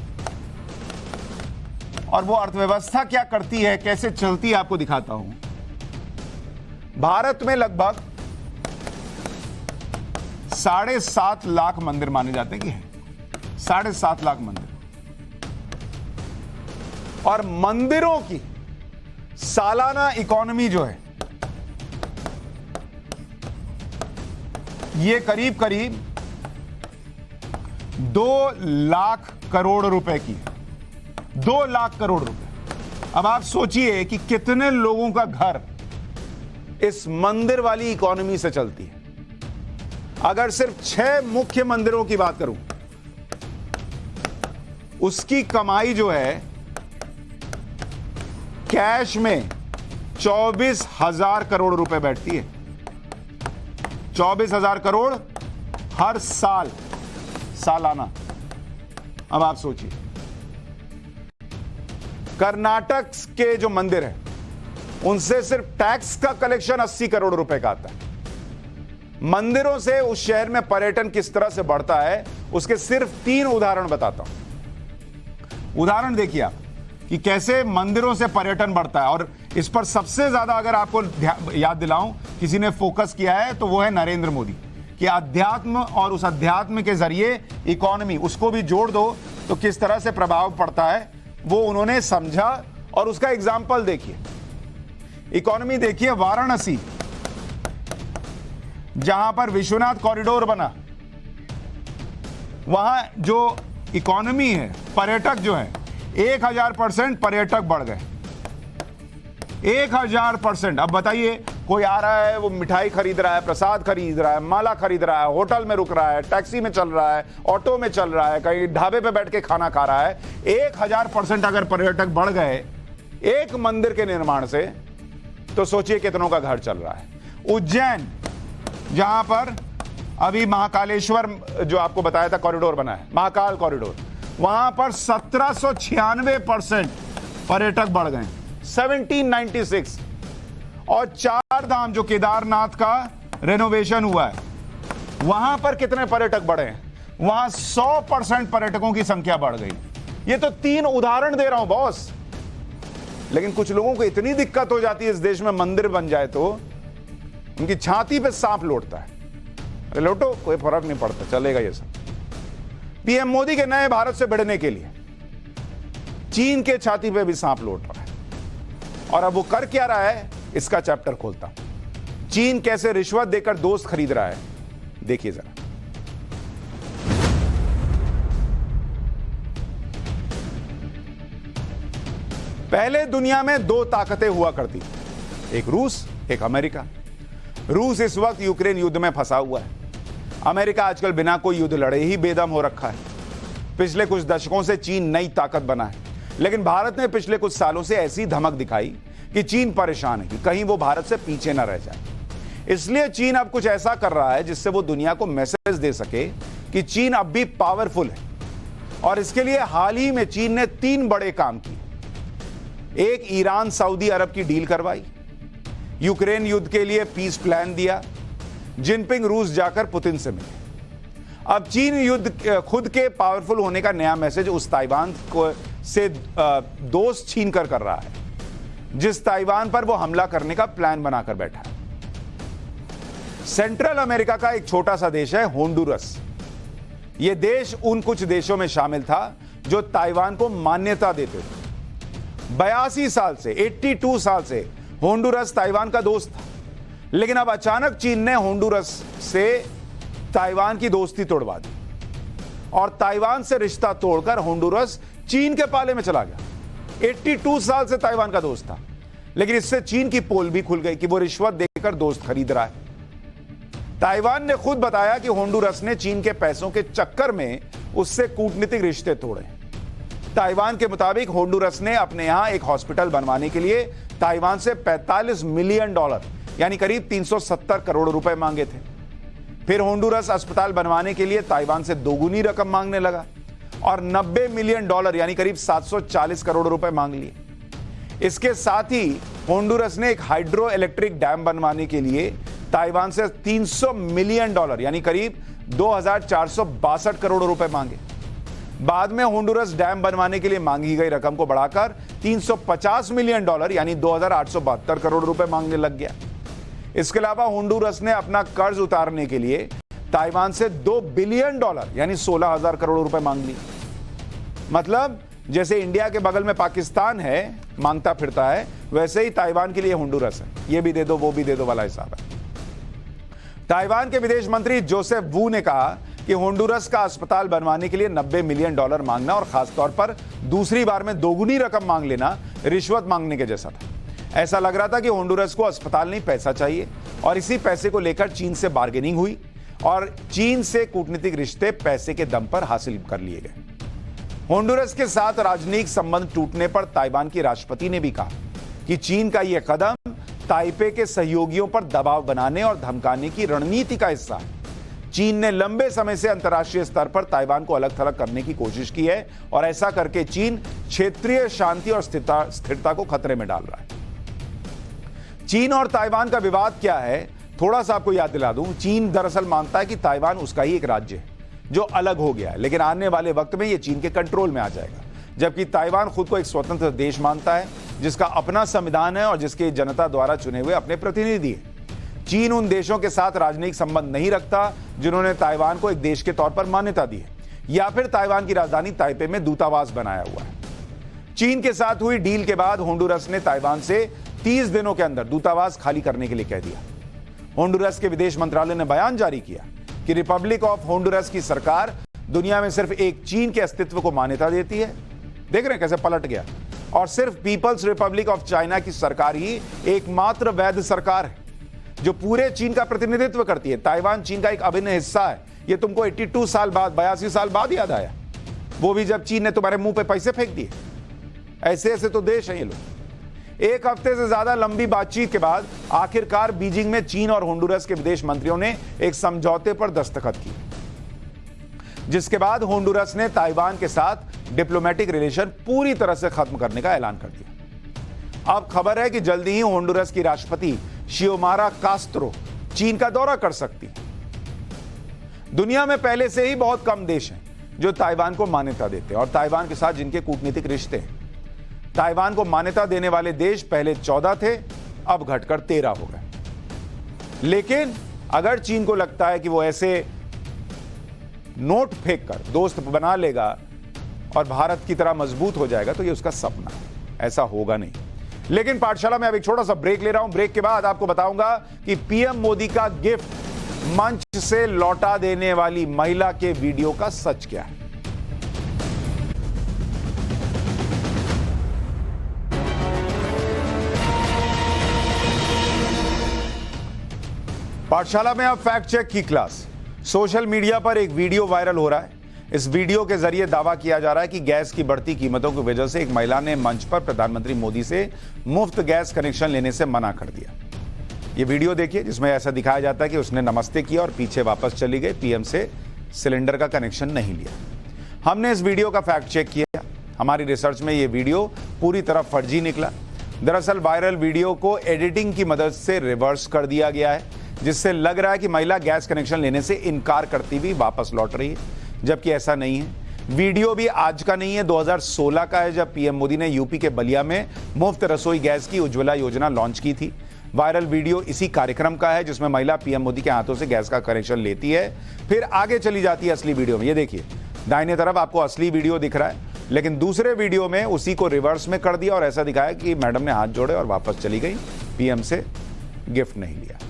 और वो अर्थव्यवस्था क्या करती है, कैसे चलती है, आपको दिखाता हूं। भारत में लगभग 7.5 लाख मंदिर माने जाते हैं कि है 7.5 लाख मंदिर, और मंदिरों की सालाना इकोनॉमी जो है ये करीब 2 लाख करोड़ रुपए की, 2 लाख करोड़ रुपए। अब आप सोचिए कि कितने लोगों का घर इस मंदिर वाली इकोनॉमी से चलती है। अगर सिर्फ 6 मुख्य मंदिरों की बात करूं, उसकी कमाई जो है कैश में 24,000 करोड़ रुपए बैठती है। 24,000 करोड़ हर साल, सालाना। अब आप सोचिए, कर्नाटक के जो मंदिर है उनसे सिर्फ टैक्स का कलेक्शन 80 करोड़ रुपए का आता है। मंदिरों से उस शहर में पर्यटन किस तरह से बढ़ता है, उसके सिर्फ 3 उदाहरण बताता हूं। उदाहरण देखिए आप कि कैसे मंदिरों से पर्यटन बढ़ता है, और इस पर सबसे ज्यादा अगर आपको याद दिलाऊं, किसी ने फोकस किया है तो वो है नरेंद्र मोदी, कि अध्यात्म और उस अध्यात्म के जरिए इकोनॉमी, उसको भी जोड़ दो तो किस तरह से प्रभाव पड़ता है, वो उन्होंने समझा और उसका एग्जाम्पल देखिए। इकोनॉमी देखिए, वाराणसी जहां पर विश्वनाथ कॉरिडोर बना, वहां जो इकोनॉमी है, पर्यटक जो है 1000% पर्यटक बढ़ गए, 1000%। अब बताइए, कोई आ रहा है, वो मिठाई खरीद रहा है, प्रसाद खरीद रहा है, माला खरीद रहा है, होटल में रुक रहा है, टैक्सी में चल रहा है, ऑटो में चल रहा है, कहीं ढाबे पे बैठ के खाना खा रहा है। 1000% अगर पर्यटक बढ़ गए एक मंदिर के निर्माण से, तो सोचिए कितनों का घर चल रहा है। उज्जैन, जहां पर अभी महाकालेश्वर जो आपको बताया था कॉरिडोर बना है, महाकाल कॉरिडोर, वहां पर 1796% पर्यटक बढ़ गए, 1796। और 4 धाम जो केदारनाथ का रेनोवेशन हुआ है, वहां पर कितने पर्यटक बढ़े हैं, वहां 100% पर्यटकों की संख्या बढ़ गई। ये तो 3 उदाहरण दे रहा हूं बॉस। लेकिन कुछ लोगों को इतनी दिक्कत हो जाती है इस देश में मंदिर बन जाए तो उनकी छाती पे सांप लौटता है। अरे लौटो, कोई फर्क नहीं पड़ता, चलेगा ये सब। पीएम मोदी के नए भारत से बढ़ने के लिए चीन के छाती पे भी सांप लौट रहा है, और अब वो कर क्या रहा है, इसका चैप्टर खोलता हूं। चीन कैसे रिश्वत देकर दोस्त खरीद रहा है, देखिए जरा। पहले दुनिया में दो ताकतें हुआ करती, एक रूस, एक अमेरिका। रूस इस वक्त यूक्रेन युद्ध में फंसा हुआ है। अमेरिका आजकल बिना कोई युद्ध लड़े ही बेदम हो रखा है। पिछले कुछ दशकों से चीन नई ताकत बना है, लेकिन भारत ने पिछले कुछ सालों से ऐसी धमक दिखाई कि चीन परेशान है कि कहीं वो भारत से पीछे न रह जाए। इसलिए चीन अब कुछ ऐसा कर रहा है जिससे वो दुनिया को मैसेज दे सके कि चीन अब भी पावरफुल है। और इसके लिए हाल ही में चीन ने 3 बड़े काम किए। एक, ईरान सऊदी अरब की डील करवाई, यूक्रेन युद्ध के लिए पीस प्लान दिया, जिनपिंग रूस जाकर पुतिन से मिले। अब चीन युद्ध खुद के पावरफुल होने का नया मैसेज उस ताइवान को से दोस्त छीन कर रहा है, जिस ताइवान पर वो हमला करने का प्लान बनाकर बैठा है। सेंट्रल अमेरिका का एक छोटा सा देश है होंडुरस। यह देश उन कुछ देशों में शामिल था जो ताइवान को मान्यता देते थे। 82 साल से 82 साल से होंडुरस ताइवान का दोस्त था, लेकिन अब अचानक चीन ने होंडुरस से ताइवान की दोस्ती तोड़वा दी और ताइवान से रिश्ता तोड़कर होंडुरस चीन के पाले में चला गया। 82 साल से ताइवान का दोस्त था, लेकिन इससे चीन की पोल भी खुल गई कि वो रिश्वत देकर दोस्त खरीद रहा है। ताइवान ने खुद बताया कि होंडुरस ने चीन के पैसों के चक्कर में उससे कूटनीतिक रिश्ते तोड़े। ताइवान के मुताबिक होंडुरस ने अपने यहां एक हॉस्पिटल बनवाने के लिए ताइवान से $45 मिलियन यानी करीब 370 करोड़ रुपए मांगे थे। फिर होंडुरस अस्पताल बनवाने के लिए ताइवान से दोगुनी रकम मांगने लगा और $90 मिलियन यानी करीब 740 करोड़ रुपए मांग लिए। इसके साथ ही होंडुरस ने एक हाइड्रो इलेक्ट्रिक डैम बनवाने के लिए ताइवान से $300 मिलियन यानी करीब 2462 करोड़ रुपए मांगे। बाद में होंडुरस डैम बनवाने के लिए मांगी गई रकम को बढ़ाकर $350 मिलियन यानी 2872 करोड़ रुपए मांगने लग गया। इसके अलावा होंडुरस ने अपना कर्ज उतारने के लिए ताइवान से $2 बिलियन यानी 16,000 करोड़ रुपए मांग लिए। मतलब जैसे इंडिया के बगल में पाकिस्तान है, मांगता फिरता है, वैसे ही ताइवान के लिए होंडुरस है, ये भी दे दो वो भी दे दो वाला हिसाब है। ताइवान के विदेश मंत्री जोसेफ वू ने कहा कि होंडुरस का अस्पताल बनवाने के लिए $90 मिलियन मांगना और खासतौर पर दूसरी बार में दोगुनी रकम मांग लेना रिश्वत मांगने के जैसा था। ऐसा लग रहा था कि होंडुरस को अस्पताल नहीं पैसा चाहिए और इसी पैसे को लेकर चीन से बार्गेनिंग हुई और चीन से कूटनीतिक रिश्ते पैसे के दम पर हासिल कर लिए गए। होंडुरस के साथ राजनयिक संबंध टूटने पर ताइवान की राष्ट्रपति ने भी कहा कि चीन का यह कदम ताइपे के सहयोगियों पर दबाव बनाने और धमकाने की रणनीति का हिस्सा है। चीन ने लंबे समय से अंतर्राष्ट्रीय स्तर पर ताइवान को अलग थलग करने की कोशिश की है और ऐसा करके चीन क्षेत्रीय शांति और स्थिरता को खतरे में डाल रहा है। चीन और ताइवान का विवाद क्या है, थोड़ा सा आपको याद दिला दूं। चीन दरअसल मानता है कि ताइवान उसका ही एक राज्य है जो अलग हो गया है, लेकिन आने वाले वक्त में यह चीन के कंट्रोल में आ जाएगा, जबकि ताइवान खुद को एक स्वतंत्र देश मानता है जिसका अपना संविधान है और जिसके जनता द्वारा चुने हुए अपने प्रतिनिधि हैं। चीन उन देशों के साथ राजनयिक संबंध नहीं रखता जिन्होंने ताइवान को एक देश के तौर पर मान्यता दी है या फिर ताइवान की राजधानी ताइपे में दूतावास बनाया हुआ है। चीन के साथ हुई डील के बाद होंडुरस ने ताइवान से 30 दिनों के अंदर दूतावास खाली करने के लिए कह दिया। होंडुरस के विदेश मंत्रालय ने बयान जारी किया कि रिपब्लिक ऑफ होंडुरस की सरकार दुनिया में सिर्फ एक चीन के अस्तित्व को मान्यता देती है। देख रहे हैं कैसे पलट गया, और सिर्फ पीपल्स रिपब्लिक ऑफ चाइना की सरकार ही एकमात्र वैध सरकार है जो पूरे चीन का प्रतिनिधित्व करती है। ताइवान चीन का एक अभिन्न हिस्सा है। ये तुमको 82 साल बाद, 82 साल बाद याद आया, वो भी जब चीन ने तुम्हारे मुंह पे पैसे फेंक दिए। ऐसे ऐसे तो देश हैं ये लोग। एक हफ्ते से ज्यादा लंबी बातचीत के बाद आखिरकार बीजिंग में चीन और होंडुरस के विदेश मंत्रियों ने एक समझौते पर दस्तखत की, जिसके बाद होंडुरस ने ताइवान के साथ डिप्लोमेटिक रिलेशन पूरी तरह से खत्म करने का ऐलान कर दिया। अब खबर है कि जल्दी ही होंडुरस की राष्ट्रपति शियोमारा कास्त्रो चीन का दौरा कर सकती। दुनिया में पहले से ही बहुत कम देश हैं जो ताइवान को मान्यता देते हैं और ताइवान के साथ जिनके कूटनीतिक रिश्ते हैं। ताइवान को मान्यता देने वाले देश पहले 14 थे, अब घटकर 13 हो गए। लेकिन अगर चीन को लगता है कि वो ऐसे नोट फेंक कर दोस्त बना लेगा और भारत की तरह मजबूत हो जाएगा, तो ये उसका सपना है, ऐसा होगा नहीं। लेकिन पाठशाला में अब एक छोटा सा ब्रेक ले रहा हूं। ब्रेक के बाद आपको बताऊंगा कि पीएम मोदी का गिफ्ट मंच से लौटा देने वाली महिला के वीडियो का सच क्या है। पाठशाला में अब फैक्ट चेक की क्लास। सोशल मीडिया पर एक वीडियो वायरल हो रहा है। इस वीडियो के जरिए दावा किया जा रहा है कि गैस की बढ़ती कीमतों की वजह से एक महिला ने मंच पर प्रधानमंत्री मोदी से मुफ्त गैस कनेक्शन लेने से मना कर दिया। ये वीडियो देखिए, जिसमें ऐसा दिखाया जाता है कि उसने नमस्ते किया और पीछे वापस चली गई, पीएम से सिलेंडर का कनेक्शन नहीं लिया। हमने इस वीडियो का फैक्ट चेक किया। हमारी रिसर्च में ये वीडियो पूरी तरह फर्जी निकला। दरअसल वायरल वीडियो को एडिटिंग की मदद से रिवर्स कर दिया गया है, जिससे लग रहा है कि महिला गैस कनेक्शन लेने से इनकार करती हुई वापस लौट रही है, जबकि ऐसा नहीं है। वीडियो भी आज का नहीं है, 2016 का है, जब पीएम मोदी ने यूपी के बलिया में मुफ्त रसोई गैस की उज्ज्वला योजना लॉन्च की थी। वायरल वीडियो इसी कार्यक्रम का है, जिसमें महिला पीएम मोदी के हाथों से गैस का कनेक्शन लेती है, फिर आगे चली जाती है असली वीडियो में। ये देखिए, दाहिने तरफ आपको असली वीडियो दिख रहा है, लेकिन दूसरे वीडियो में उसी को रिवर्स में कर दिया और ऐसा दिखाया कि मैडम ने हाथ जोड़े और वापस चली गई, पीएम से गिफ्ट नहीं लिया।